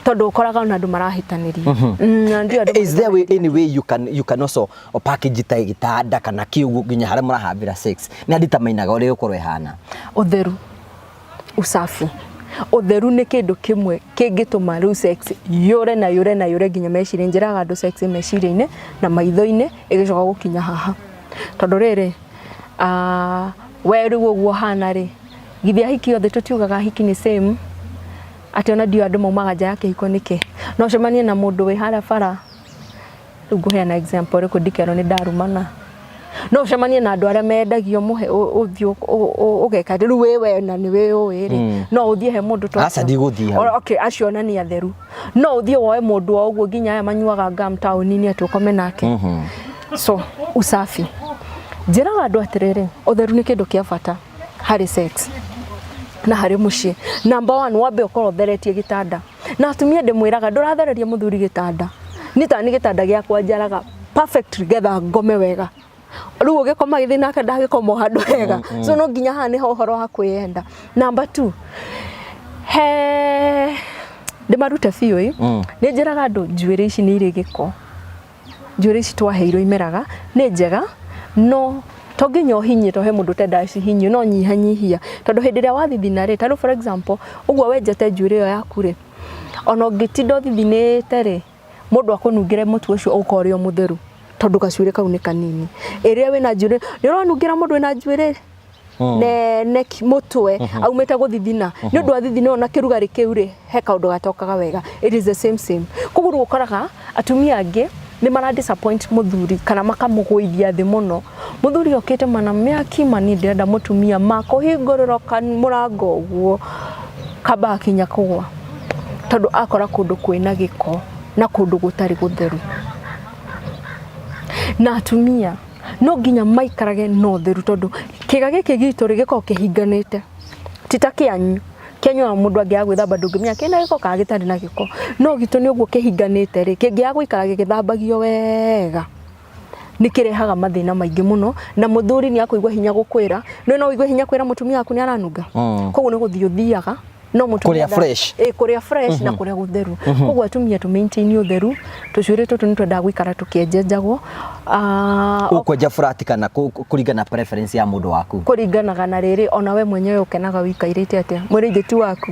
tondu ukoraga na andu marahitaniria. Is there any way you can also package gitanda kana kiugo ginya hare murahabira sex ni anditamainaga uri ukorwe hana utheru usafi utheru ni kindu kimwe kingituma ru sex yure na yure ginya meciria njiraga andu sex meciria-ine na maitho-ine igicoka gukinya haha tondu riri weru uguo hana ri githia hiki othe tutiugaga hiki ni same ati ona dio andu maumaga nja yake hiko niki no cemanie na mundu we hara bara nguhe na example riko ndikero ni ndarumana no cemanie na andu aria mendagio muhe uthio ugeka riu wewe na ni we uri no uthie he mundu to asa ndiguthia okay acio na ni atheru no uthie woe mundu wa uguo ginya aya manyuaga gam town-ini ati ukome nake so usafi njiraga andu atiriri utheru ni kindu kia bata hari sex na hari muci. Number 1 wambe ukoro theretie gitanda na atumia ndimwiraga ndurathereria muthuri gitanda ni ta ni gitanda giakwa njaraga perfect getha ngome wega riu ugikoma githi nake ndagikoma handu wega so no nginya haha ni hohoro ha kwiyenda. Number 2 he ndimarute biu ni njiraga andu njuire ici ni iri giko njuire ici twaheirwo imeraga ni njega no toginyo hinyi to he mundu tenda ici hinyi no nyihanyihia tondu hindi ria wathithina ri taru for example ugwo wenjete njuri yo yaku ri ona ngitindo thithinite ri mundu akunungire mutu ucio ukorio mutheru tondu gacuire kau ni kanini iria wina njuri ni uranungira mundu wina njuri ne mutwe aumete guthithina ni undu athithina ona kirugari kiu ri he kaundu gatokaga wega. It is the same kuguru ukoraga atumia angi ni mara disappoint muthuri kana makamuguithia thi muno muthuri okete mana miaki mani ndenda mutumia mako hingororoka murango uguo kaba kinya kugwa tondu akora kundu kwina giko na kundu gutari gutheru na atumia no ginya maikarage no theru tondu kiga giki gitu rigiko kihinganite titakianyu kenyo mundu angiagwithamba ndungimia kina giko ka gitari na giko no gitu ni uguo kihinganite ri kingiagwikara gigithambagio wega nikirehaga mathina maingi muno na muthuri ni akuigwa hinya gukwira no uigwe hinya kwira mutumia waku ni aranunga koguo ni guthio thiaga no mutumia kuria fresh na kuria gutheru koguo atumia tu maintain utheru tucure tutu ni twenda gwikara tukienjenjagwo ukwenja flat kana kuringana preference ya mundu waku kuringanaga na riri ona we mwenyewe ukenaga wikairite atia mwirigitu waku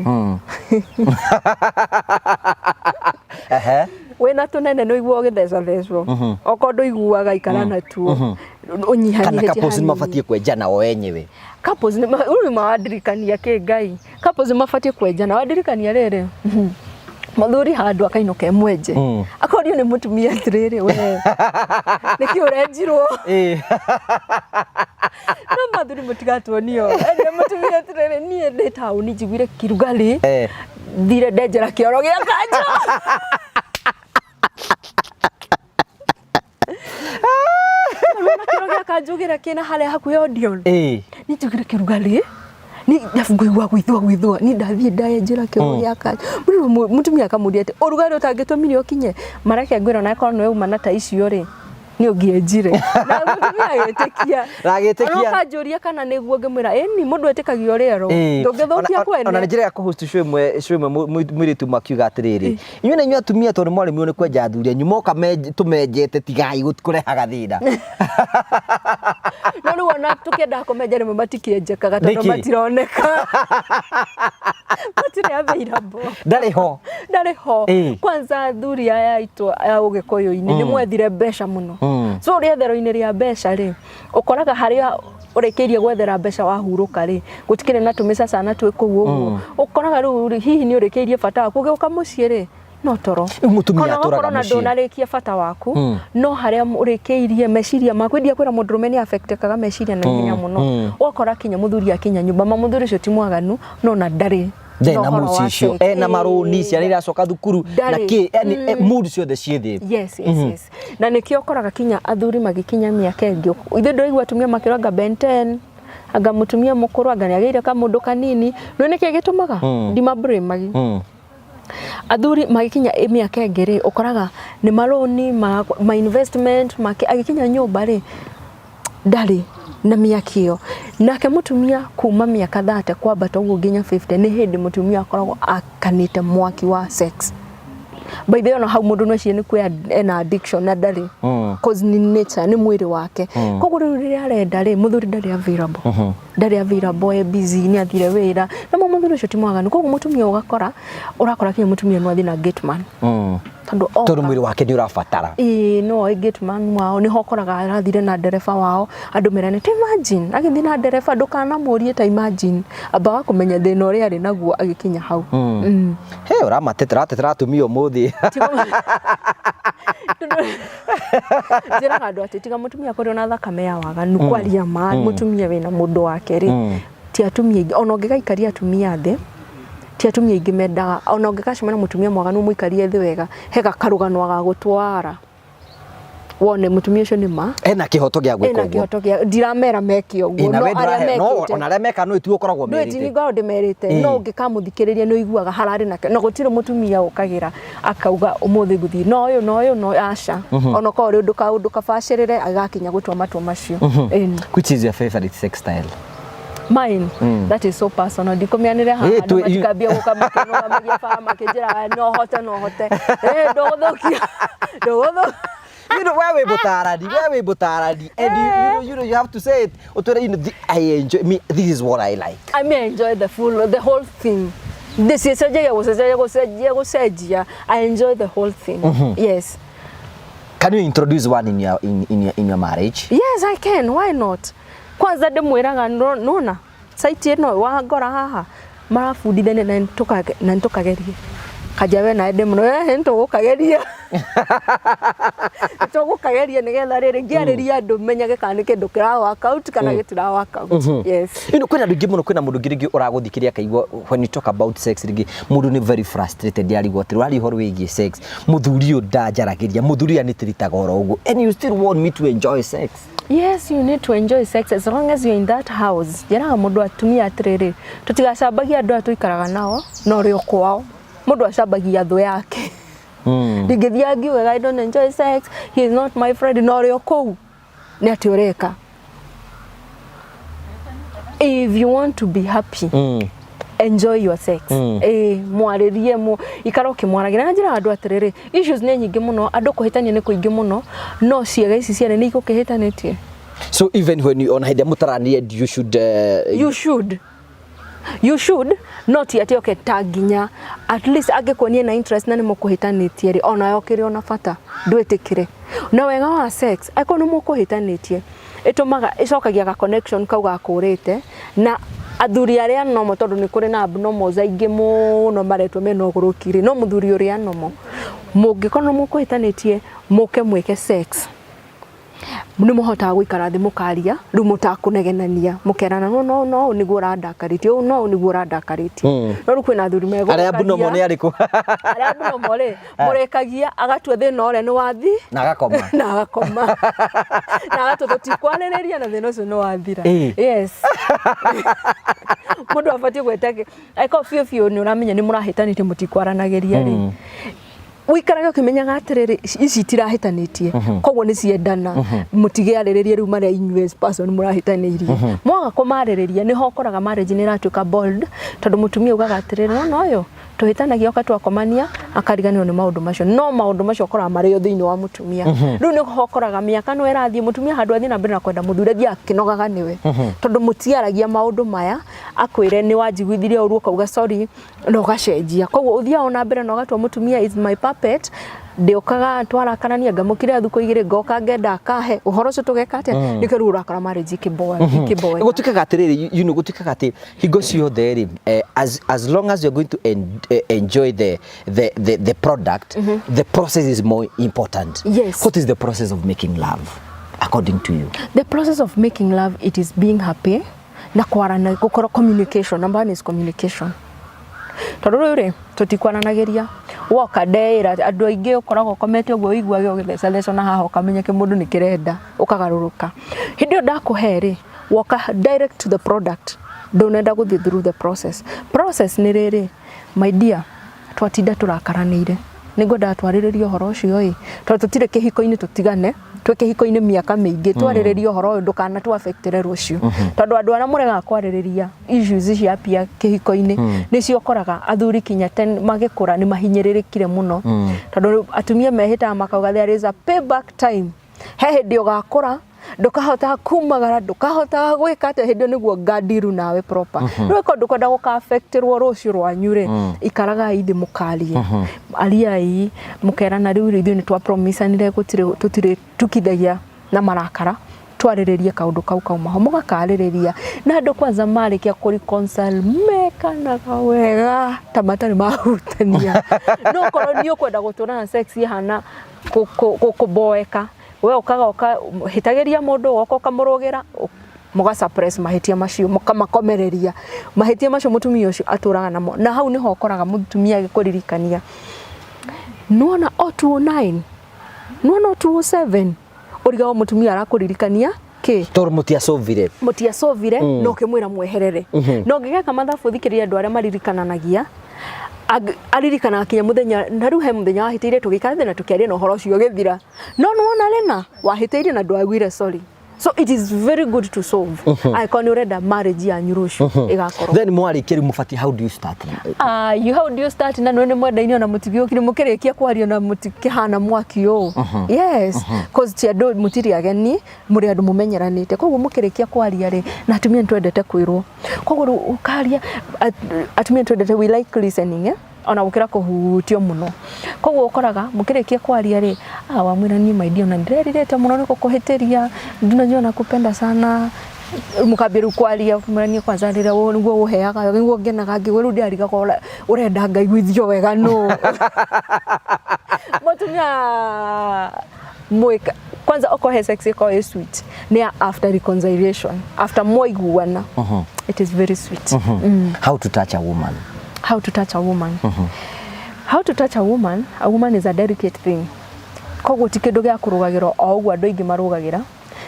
wena tunene no igwo githecwo okondo iguaga ikara na tuo unyihanyihia kana couples mafatie kwenjana o enyewe couples ni mawadirikania ke ngai couples mafatie kwenjana wadirikania rere Muthuri handu akainoke mwenje akorio ni mutumia atiriri we niki urenjirwo no muthuri mutigatwonio ende mutumia atiriri nie ndi tauni njiguire kirugali thire ndenjera kioro gia kanjo kioro gia kanjo gira kina hale hakuhe Odeon ni njiguire kirugali ni ndafunguigwa gwithwa ni ndathie ndaenjera kioro gia kanjo mutumia akamuria ati urugari utangitũmire ukinye marake ngwira na kono we uma na ta icio ri ni ungienjire na mutumia agitikia akanjuria kana niguo ngimwira ni mundu etikagio riero ndungithukia kwene ona njira ya kuhost shwemwe mwiritu makiuga atiriri inyuĩ na inyuĩ atumia tondu mwarĩmio nĩ kwenja athuri nyumoka tumenjete tigai gutikurehaga thina no rĩu ona tukĩenda kũmenja rĩmwe matikĩenjekaga tondũ matironeka matire available ndarĩ ho kwanza athuri aya aitũ a Ũgĩkũyũ-inĩ nĩ mwethire mbeca mũno so rĩethero-inĩ rĩa mbeca rĩ ũkoraga harĩa urekerie gwethera mbeca wahuruka ri gutikire na tumisasa na twiko uguo ukoraga ru hihi ni urekerie fata waku ugiuka mucii ri no toro mutumia aturaga mucii ndonarikia fata waku no haria urekeirie meciria maku ndia kwira mundurume ni affectekaga meciria na hinya muno ukora kinya muthuri akinya nyumba muthuri ucio ti mwaganu no na ndari na mucicio na maroni ciana iracoka thukuru na ki yani mood ciothe cithi yes na nikio koraga kinya athuri magikinya miaka ingĩ ithe ndoigua atumia makiranga Ben 10 anga mutumia mukuru anga ni ageire ka mundu kanini no niki gitumaga ndima magi athuri magikinya miaka ingĩ ri ukoraga ni maroni ma investment agikinya nyumba ri ndari na miakio nake mutumia kuma miaka 30 kwambata uguo nginya 50 ni hindi mutumia akoragwo akanite mwaki wa sex by the way no hau mundu no cie ni kwa ena addiction na ndari cause ni nature ni mwiri wake koguo riri arenda ri muthuri ndari available busy ni athire wira na muthuri ucio ti mwaganu koguo mutumia urakora kinya mutumia no athi na gateman tondu mwiri wake ni urabatara no gateman wao ni hokoraga arathire na ndereba wao andu merane imagine agithi na ndereba ndukana murie ta imagine aba kumenya thina uri ari naguo agikinya hau he uramatete atumia muthi jira andu ati tiga mutumia kuri ona thakame ya waganu kwaria ma mutumia wina mundu wake ri ti atumia ona ngigaikaria atumia thi ti atumia ingi mendaga ona ngikacimana mutumia mwaganu muikarie thi wega hega karugano ga gutwara wone mutumia ucio ni ma ena kihoto gia gwika ena kihoto gia ndiramera meki uguo no aria ona aria meka no itu ukoragwo merite no tingo ndimerite no ngikamuthikiriria no iguaga harari nake no gutire mutumia ukagira akauga umuthi guthi no asha ona ko ri undu kabacirire agakinya gutwa matwa macio which is your favorite sex style? Mine, that is so personal. Dikomianire ha no matikabia gukamake no amagia fa makejera no hote do you know where we butaradi and you have to say it I enjoy me, this is what I like. I enjoy the whole thing. This is I enjoy the whole thing. Yes. Can you introduce one in your marriage? Yes, I can. Why not? Kwanza ndimwiraga nona site no wa ngora haha marafundithania na ntukagerie kajawe na ende muno ntugukageria tugukageria nigetha riri ngiariria andu menyage kana ni kindu kira work out kana gitira work out. Yes, kwina ndu ngimuno kwina mundu ngiringi uraguthikiria kaigwa when you talk about sex ringi mundu ni very frustrated yarigwo ati rari horo wigi sex muthuri ndajaragiria muthuri anitiritaga oro uguo and you still want me to enjoy sex. Yes, you need to enjoy sex as long as you're in that house. Yara mundu atumia atiriri tutigacabagia andu atuikaraga nao no rio kwao mundu acabagia thu yake ngithia ngiuga I don't enjoy sex, he is not my friend, no rio kou ni ati ureka. If you want to be happy enjoy your sex. Mwaririe ikaro kimwaragira njira andu atiriri issues ni nyingi muno andu kuhitania ni kuingi muno no ciega ici ciane ni ikukihitanitie. So even when you on hide mutarani you should not yet okay taginya at least agikonie na interest na ni mukuhitanitie ri ona yokire ona fata ndwetikire na wega wa sex ako no mukuhitanitie itumaga icokagia ga connection kau gakurite na athuri aria nomo tondu ni kuri na abnormals aingi muno maretwo mena ugurukiri no muthuri uria nomo mungikorwo mukuhitanitie muke mwike sex ni muhota guikara thi mukaria ru mutakunegenania mukerana no niguo randakaritie no niguo randakaritie no ru kwina athuri mego aria abnormal ni ariku aria abnormal ri murekagia agatua thina uria ni wathi na agakoma na tututikuarĩrĩria na thina ucio ni wathira yes mundu abatie gweteke aiko fio ni uramenya ni murahitanitie mutikwaranageria ri wikaraga ukimenyaga atiriri ici tirahitanitie koguo ni ciendana mutigiarĩrĩrie riu maria inyues person murahitanirie mwaga kumarĩrĩria ni hokoraga marriage ni ratuika bold tondu mutumia ugaga atiriri no yo tuhitanagia ukatwakomania akariganirwo ni maundu macio no maundu macio koraga mario thiini wa mutumia riu ni hokoraga miaka no irathie mutumia handu athie na mbere na kwenda muthuri thia akinogaga niwe tondu mutiaragia maundu maya akwire ni wanjiguithirie uru ukauga sorry no gacenjia koguo uthia ona mbere na ugatwa mutumia is my puppet ndiokaga twarakanania ngamukire thuko igire ngoka ngenda akahe uhoro ucio tugeka atia nikiru urakara marriage ikiboa gutikaga atiriri you know gutikaga ati hingo ciothe ri as long as you're going to enjoy the product the process is more important. Yes. What is the process of making love according to you? The process of making love, it is being happy na kwarana gukora communication. Number one is communication. Tondu rĩu tutikwaranageria woka ndeira andu aingi ukoragwo komete ogwo igwage ugitheca na haha ukamenyeke mundu ni kirenda ukagaruruka hindi ndakuhe woka direct to the product ndonenda guthie through the process ni riri my dear twatinda turakaranire ningwenda twariririe horo ucio tondu tutire kihiko-ini tutigane tweke hiko-ini miaka mingi twariririe horo uyu ndukana tu affectere rucio tondu andu ara murega kwaririria issues cia pia kihiko-ini nicio koraga athuri kinya 10 magikura ni mahinyiririkire muno tondu atumia mehita makauga there is a payback time hindi ugakura ndukahota kumagara ndukahota gwika ate hindi niguo ngadiru nawe proper rweko ndukwenda guka affectirwo rucio rwanyure ikaraga ithi mukarie aliai mukerana riu ithu ni twa promisanire gutire tukithagia na marakara twariririe kaundu kau kaumaho mugakaririria na andu kwanza marikia kuri reconcile mekanaga wega tamatari mahutania no korwo ni ukwenda gutura na sex ihana kuboeka we ukaga hitageria mundu woko kamurugira muga suppress mahitia macio mukamakomereria mahitia macio mutumia ucio aturaga namo na hau niho okoraga mutumia agikuririkania nuona 209 nuona 207 uriga wa mutumia arakuririkania ki tor mutia sovire no kimwira mweherere no ngigeka mathabu thikiria andu aria maririkananagia aririkana akinya muthenya na riu he muthenya wahitiire tugikathe na tukiaria no horo cio githira no nuona lena wahitiire na ndwagwire sorry so it is very good to solve I can ureda marriage ya nyurushu igakorwo then mwarikia mufati how do you start how do you start na no ni mwendaini ona mutigio kiri mukirikia kwaria na mutikihana mwaki yo yes cause ti andu mutiri ageni muri andu mumenyeranite koguo mukirikia kwaria ri na atumia twendete kwirwo koguo ukaria atumia twendete we like listening ona gukira kuhutio muno koguo ukoraga mukirikia kwaria ri wa mwirani maidio na ndirerirete muno ni kukuhitiria ndinajua nakupenda sana mukabiru kwaria mwirani kwanza rira wo niguo uheaga niguo ngenaga ngiwe rudi ariga ko urenda ngaiguithio wega no mutumia mweka kwanza okohe sex ko is sweet ni after reconciliation after moiguana it is very sweet how to touch a woman how to touch a woman how to touch a woman is a delicate thing koguo tikindu gya kurugagiro o ugwa andu ingi marugagira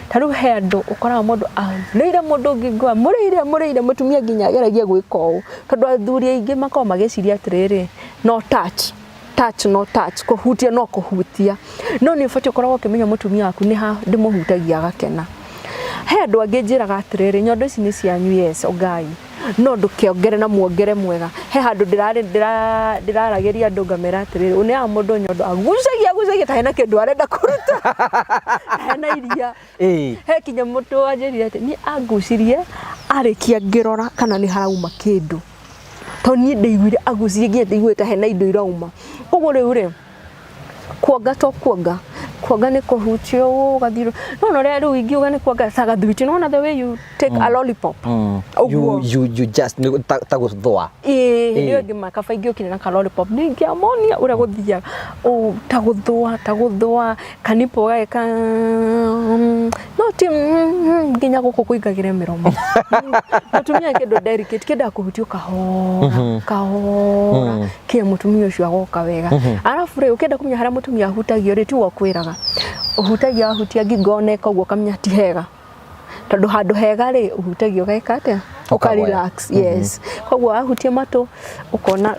taru he andu ukora mundu leira mundu ngigwa mureire mutumia nginya geragia gwika o tondu athuri ingi makao magiciria atiriri no touch kuhutia no kuhutia no ni fati ukora ukimenya mutumia waku ni ha ndimuhutagia agakena he andu angi njiraga atiriri nyondo ici ni cianyu yes ogai no ndukiongere na muongere mwega he handu ndirarageria andu ngamera atiriri une a mundu nyondo agucagia ta hena kindu arenda kuruta hena iria he kinya mutu anjirire ati ni angucirie arikia ngirora kana ni harauma kindu to ni ndeiguire agucirie nginya ndeiguite hena indo irauma koguo riu ri kuonga kuoga nĩ kũhutio ũgathiĩ no rĩa rĩu ingiuga nĩ kuoga saga thwiti no the way you take a lollipop you just ta gũthũa ndio ngima kaba ingĩokire na ka lollipop nĩ ngĩamonia ũrĩa gũthiaga ta gũthũa kanipo gaeka no ti nginya gũkũ kũingagĩre mĩromo mũtumia kĩndũ delicate kĩnda kũhutio kahora kĩ mũtumia ũcio agoka wega arabu rĩ ũkĩenda kũmenya harĩa mũtumia ahutagio rĩ tu wakwĩraga ũhutagia ahutia ngingoneka ũguo kamenya ti hega tondũ handũ hega rĩ ũhutagio gaeka atĩa relax yes koguo ahutia matũ ukona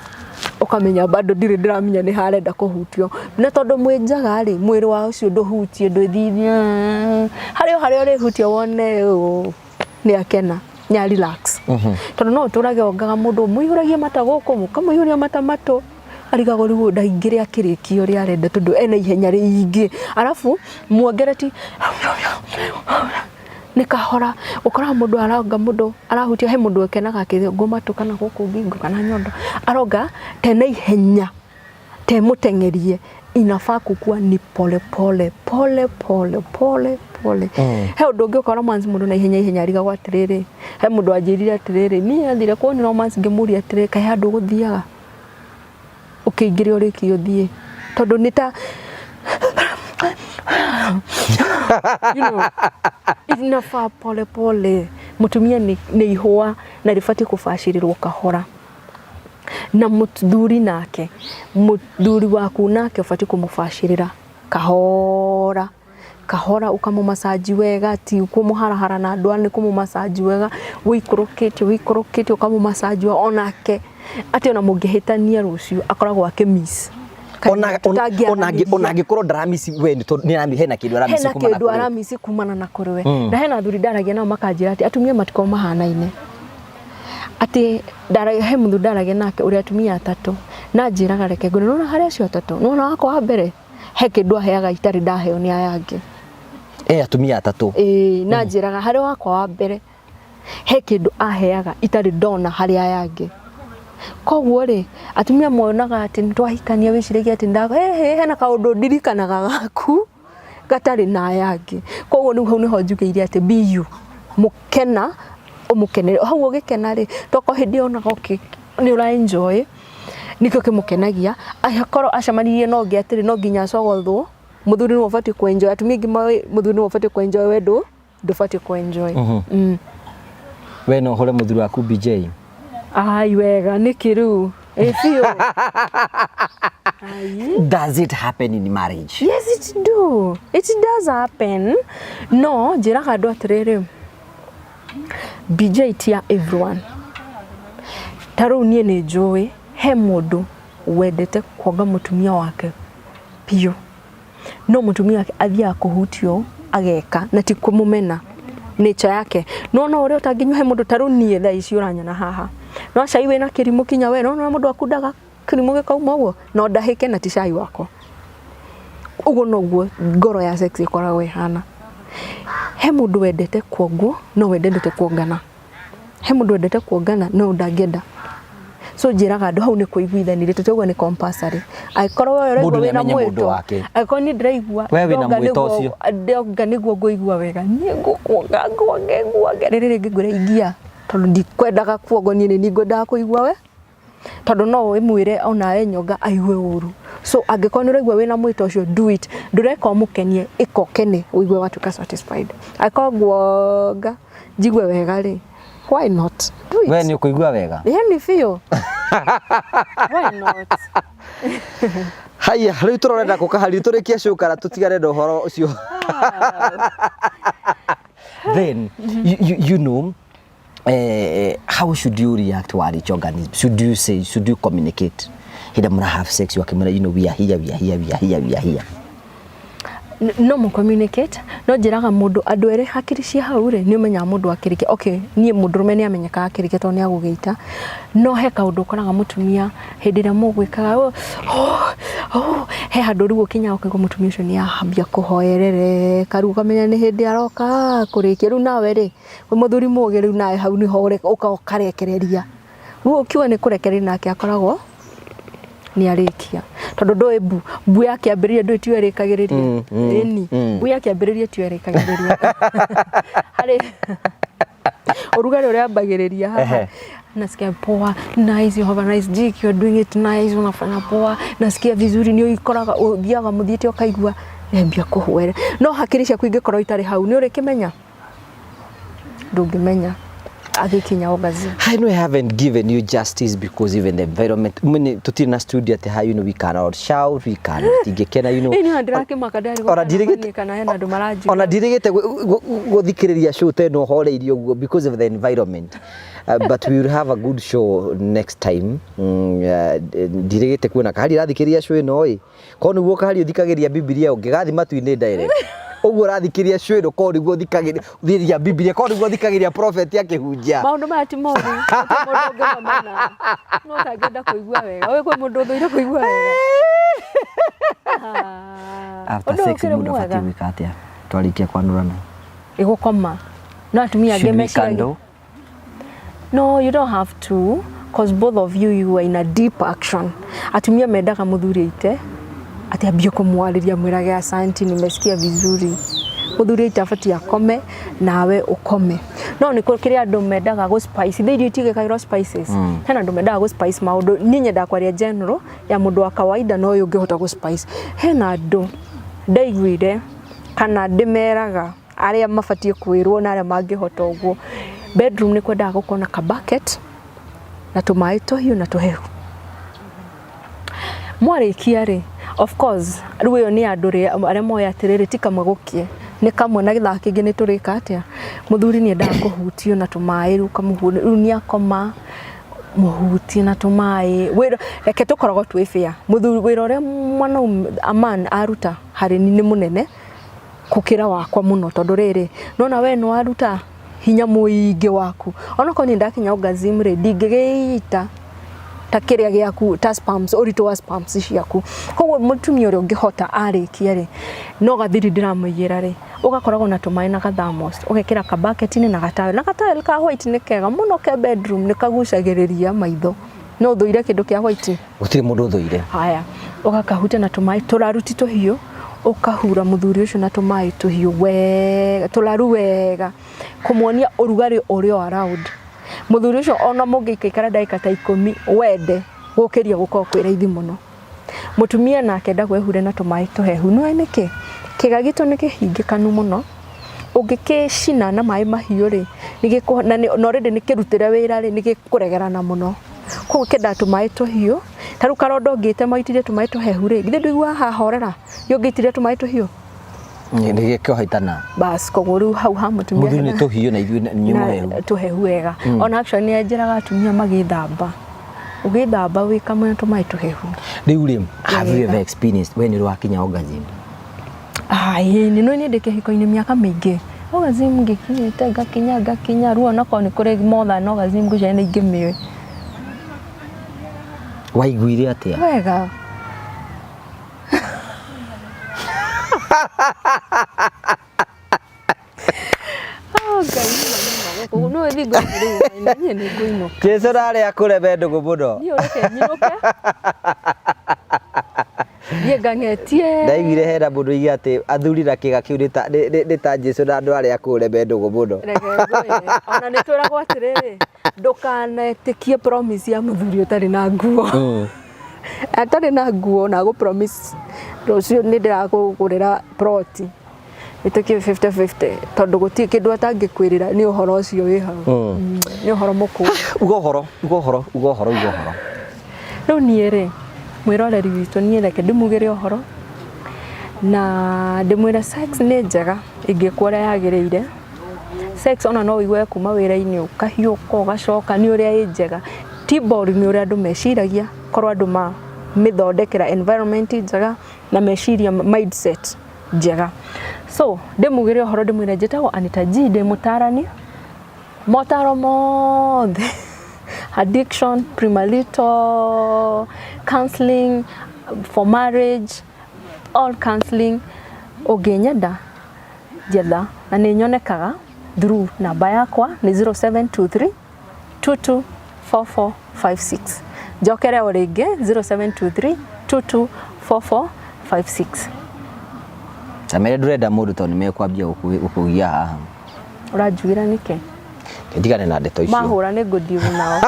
ukamenya bado ndire ndiramenya ni harenda kuhutio na tondu mwenjaga ri mwiri wa ucio nduhutie nduthithia hario ri hutio wone ni akena nya relax tondu no turage ongaga mundu muihuragie mata guku mukamuyuria mata mato arigago riu ndaingire akirikio ri arenda tondu ena ihenya riingi arafu muongereti nikahora ukora mundu aronga mundu arahutia he mundu ekenaga kithiongo matu kana guku ngingo kana nyondo aronga tena ihenya te mutengerie inafaa kukua ni pole he undu ungi ukora manzi mundu na ihenya riga gwatiriri he mundu anjirire atiriri ni athire kuoni no manzi ngimuria atiriri kai handu guthiaga ukingire uriki uthie tondu nita you know inafaa pole mutumia ni ihua na rifati kufashirirwo kahora na muthuri nake muthuri waku nake ufati kumufashirira kahora ukamumasaji wega ti ukumuharahara na ndwa ni kumumasaji wega wikurukite ukamumasaji onake ati ona mungihitania rucio akoragwo akimiss onagi koro dramisi we ni nami hena kindu aramisi kumana na kurwe na hena thuri ndaragia nao makanjira ati atumia matiko mahanaine ati ndaragia he muthu ndaragia nake uri atumia atatu na njiraga reke ngone nona haria cio atatu nona wako wa mbere he kindu aheaga itari ndaheo ni ayangi atumia atatu na njiraga haria wako wa mbere he kindu aheaga itari ndona haria ayangi koguo ri atumia monaga ati ntwahikania wiciragia ati ndaga hena kaundu ndirikanaga gaku gatari na yangi koguo ni hau niho njugeire ati biu mukena umukenere hau ugikena ri toko hindi ona goki ni ura enjoy nikyo kimukenagia akoro acamanirie no ngi atiri no nginya cogothwo muthuri no fati ku enjoy atumia ngi muthuri no fati ku enjoy wendo ndufati ku enjoy we no hore muthuri waku BJ ai wega nikiru efio does it happen in marriage? Yes, it does happen no jiraga ndo atiriri BJ tia everyone taru nie ni njui he mundu wendete kuoga mutumia wake pio no mutumia wake athia kuhutio ageka na ti kumumena nature yake no uri utanginywa he mundu taru nie tha ici uranyana haha no cai we na kirimu kinya we no mundu akundaga kirimu gikauma uguo no ndahike na ti cai wako uguo noguo ngoro ya sex ikoragwo ihana he mundu wendete kuoguo no wendete kuongana he mundu wendete kuongana no ndangenda so njiraga ndo hau ni kuiguithanire tutogwa ni compulsory aikorwo we regwo wina mwito aikorwo ni ndiraigua wina mwito ucio ndonga niguo nguigua wega ni ngukuonga riri ngigura ingia tondu ndikwendaga kuogo ni ngwendaga kuigua we tondu no wimwire ona enyonga aiwe uru so angikorwo ni regwa wina mwito ucio do it ndureka mukenie ikokene uigwe watuka satisfied aikorwo nguonga njigwe wega ri why not do it we ni kuigua wega yani fio why not haya riu turorenda kukahari turikia shukara tutigare ndo horo ucio then you know how should you react to each organism? Should you communicate? Hida muna have sex, you know, we are here. No mu communicate, no jiraga mundu andu ere hakiri cia hau ri ni umenya mundu akirike okay nie mundu rume ni amenyeka akirike to ni agugeita no he kaundu koraga mutumia hindi ria mugwikaga he handu riu kinya ukigo mutumia ucio ni ahambia kuhoerere karu kamenya ni hindi aroka kurikia riu nawe ri we muthuri muge riu nawe hau ni ho ukarekereria riu ukiwa ni kurekereria nake akoragwo ni arikia tondu ndoe bu yake ambiriria ndu ti erikagiriria ni bu yake ambiriria ti erikagiriria hari urugari uria ambagiriria haha nasikia poa, nice, you have a nice dick, you're doing it nice, unafanya poa, nasikia vizuri, niyo ikoraga uthiaga muthiete ukaigua nembia kuhwera no hakiri ciaku ingikorwo itari hau ni urikimenya ndungimenya agikinya orgasm. I know I haven't given you justice because even the environment when tutina studio at how we cannot shout, we cannot igekena ni andirake makadari ona dirigite kana hena andu maraji ona dirigite guthikiriria show teno horeirio guo because of the environment. But we will have a good show next time. Dirigite kuona kahari rathikiria show ino ko niguo kahari uthikagiria Biblia ungigathi matu-ini direct uguo rathikiria show ino ko niguo thikagiria Biblia ko niguo thikagiria prophet akihunjia maundu mati moru mundu ngomana no kagenda kuigua wega we kwi mundu thuire kuigua wega after sex mundu afati gwika atia twarikia kwanurana igukoma no atumia ngemeciragia. No, you don't have to, because both of you are in a deep action. Atumia mendaga muthuri ite ati ambie kumwariria mwirage asanti nimesikia vizuri. Muthuri ite afati akome nawe ukome. No ni kuri andu mendaga go spice they itige kairo spices. Hena andu mendaga go spice maundu ninye ndakwaria general ya mundu wa kawaida no yungihota go spice. Hena andu ndaiguire kana ndimeraga aria mafatie kwirwo na aria mangihota uguo. Bedroom ni kwenda gukona ka bucket na tumai tohiu na tuhehu mwarikia ri of course ruyo ni andure aria moya atiriri tika magukie ni kamwe na githaka kingi ni turika atia muthuri ni enda kuhutio na tumai ru kamuhune ru ni akoma muhuti na tumai wira reke tukorogo twifia muthuri wira ria mwana aman aruta hari ni munene kukira wakwa muno tondu riri nona we no aruta hinya muingi waku ona ko ni ndakinya orgasm ri ndingigiita takiria giaku ta spams orito wa spams ciaku koguo mutumia uri ungihota arikia ri no gathiri ndiramuyira ri ugakoragwo na tumai na gathamos ugekira ka bucket ni na gatawe ka white ni kega muno ke bedroom ni kagucagiriria maitho no thuire kindu kia white gutiri mundu thuire haya ugakahuta na tumai turaruti tuhiu ukahura muthuri ucio na tumai tuhiu wega tularu wega kumuonia urugari urio around muthuri ucio ona mungikara ndaika ta 10 wende gukiria guko kwira ithi muno mutumia nake ndagwehure na tumai tuhehu no eneke kigagito nikihingikanu muno ungikicina na mai mahiu ri nigiko na already nikirutira wira ri nigikuregerana muno ko kenda tumai tuhiu taru karondo ngite maitire tumai tuhehu ri githe ndigua hahorera yo ngitire tumai tuhiu ni haitana bas kogoru hau ha mutumia muthuri ni tuhiu na ithu nyumo tuhehu wega ona action ni enjeraga atumia magithamba ugithamba wi kamwe tumai tuhehu riu ri have you ever experienced when you were kinya orgasm ni no ni ndike hiko-ini miaka mingi orgasm ngikinyite gakinya ruo na ko ni kuri more than orgasm ngucene ingimiwe waiguire atia wega no thigo ni ni kuino Jesu rari akure bendugu muno ni ureke nyiruke ye gangetie ndaigire hera mundu igi ati athurira kiga kiu ni ta Jesu na andu ari akure bendugu muno ona ni turagwo atiriri ndukanaetikie promise ya muthuri utari na nguo atari na nguo na go promise rucio ni ndirakugurira plot itikie 50-50 tondu gutie kindu atangikwirira ni uhoro ucio wi hau ni uhoro muku ugo horo no ni ri mwiroreri witu ni reke ndimugire uhoro na ndimwira sex ni njega ingikuora yagireire sex ona no igwe kuma wira-ini ukahiuka ugacoka ni uria njega tibori ni uria andu meciragia korwo andu ma mithondekera environment njega na meciria mindset njega so ndimugire uhoro ndimwira njitagwo Anita G de mutarani motaro mothe addiction premarital counseling for marriage all counseling uginyenda jetha na ni nyonekaga through namba yakwa ni 0723 224456 njokere o ringi 0723 224456. Samere ndurenda mundu to nimekwambia ukugia haha. Uranjugira nike? Ndigane na ndeto icio. Mahura ni nguthiu nao.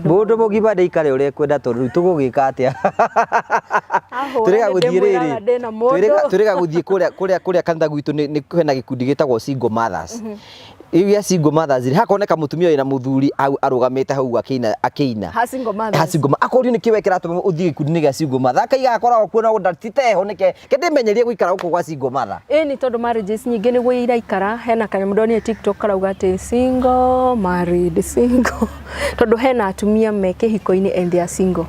Mundu mugima ndeikare uria kwenda tondu tugugika atia. Turega guthie riri. Turega guthie kuria kanitha gwitu ni kwena gikundi gitagwo single mothers. Iria single mothers hakoneka mutumia wina muthuri au arugamite hau akiina. Ha single mothers. Ha single mothers. Akori ni kiwekera tu uthie gikundi gia single mothers. Akaiga akoragwo kuona ndatite ho nike kendemenyerie guikara guku gwa single mother. Ni tondu marriages nyingi ni gwe iraikara hena kanyamå ndonire TikTok karauga ati single married single tondu hena atumia me kihiko-ini and they are single.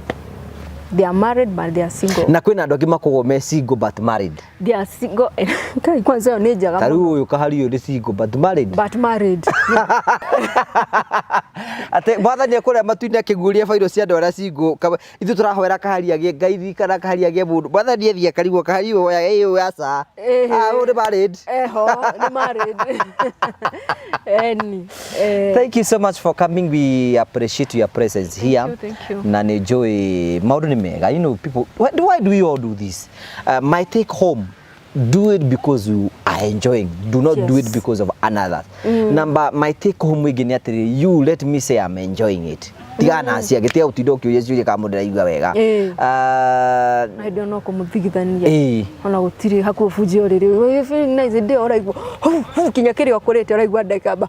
They are married but they are single. Na kwina andu angi makoragwo me single but married. They are single. Kai kwanza yo ni njaga. Taru uyu kahari ni single but married. But married. Ate mwathani akuria matuini akiguria fairo cia andu aria single ithu turahoera kahari agie ngaithi kana kahari agie mundu mwathani ethia karigwo kahari oya eyo yasa ni married. Ho ni married. Thank you so much for coming. We appreciate your presence here. Thank you. Na enjoy maundu ni mega. You know, people, why do we all do this? My take home, do it because you are enjoying. Do not do it because of another. Number, my take home wigi ni atiri, you let me say I'm enjoying it. Tigana acia gitia utindo kiuria ciuria ka mundu raigua wega. I don't know kumuthigithania. Ona gutiri haku bujio riri. We feel nice day oraigua. Kinya kiri okurete oraigua ndakamba.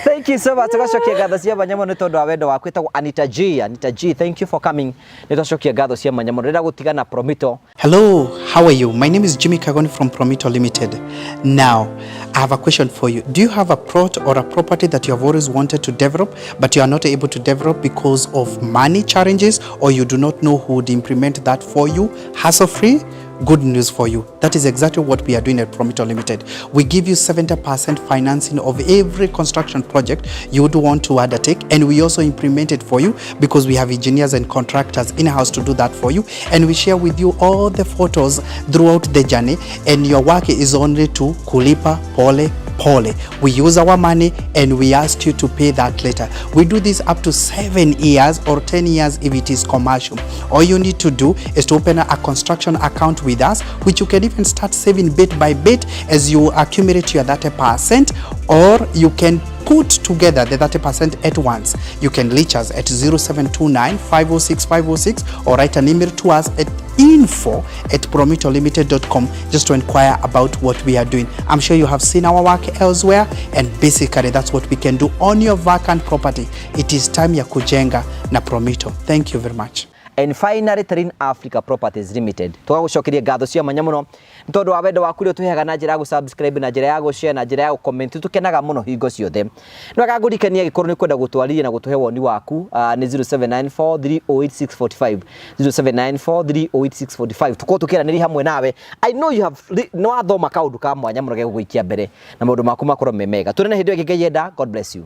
Thank you so much. Tugacokia ngatho cia manyamo ni tondu wa wendo waku etagwo Anita G. Anita G, thank you for coming. Nitugacokia ngatho cia manyamo rira gutigana Promito. Hello, how are you? My name is Jimmy Kagoni from Promito Limited. Now, I have a question for you. Do you have a plot or a property that you have always wanted to develop, but you are not able to develop because of money challenges, or you do not know who would implement that for you, hassle-free? Good news for you. That is exactly what we are doing at Promito Limited. We give you 70% financing of every construction project you would want to undertake, and we also implement it for you because we have engineers and contractors in-house to do that for you, and we share with you all the photos throughout the journey, and your work is only to kulipa pole pole. We use our money and we ask you to pay that later. We do this up to 7 years or 10 years if it is commercial. All you need to do is to open a construction account with us, which you can even start saving bit by bit as you accumulate your 30%, or you can put together the 30% at once. You can reach us at 0729 506 506 or write an email to us at info@promitolimited.com just to inquire about what we are doing. I'm sure you have seen our work elsewhere, and basically that's what we can do on your vacant property. It is time ya kujenga na Promito. Thank you very much. And finally, Terrain Africa Properties Limited. Tugagucokeria ngatho cia manya muno ntondu wa wendo waku ri tuheaga na njira ya subscribe na njira ya share na njira ya comment. Tukenaga muno hingo ciothe. No gagurikania gikorwo ni kwenda gutwarithia na gutuhe woni waku ni 0794308645 0794308645. Tuko tukiraniri hamwe nawe. I know you have no athoma kaundu ka mwanya muno gegugwikia mbere na maundu maku makorwo memega. Turene hindu ĩngĩ Ngai enda. God bless you.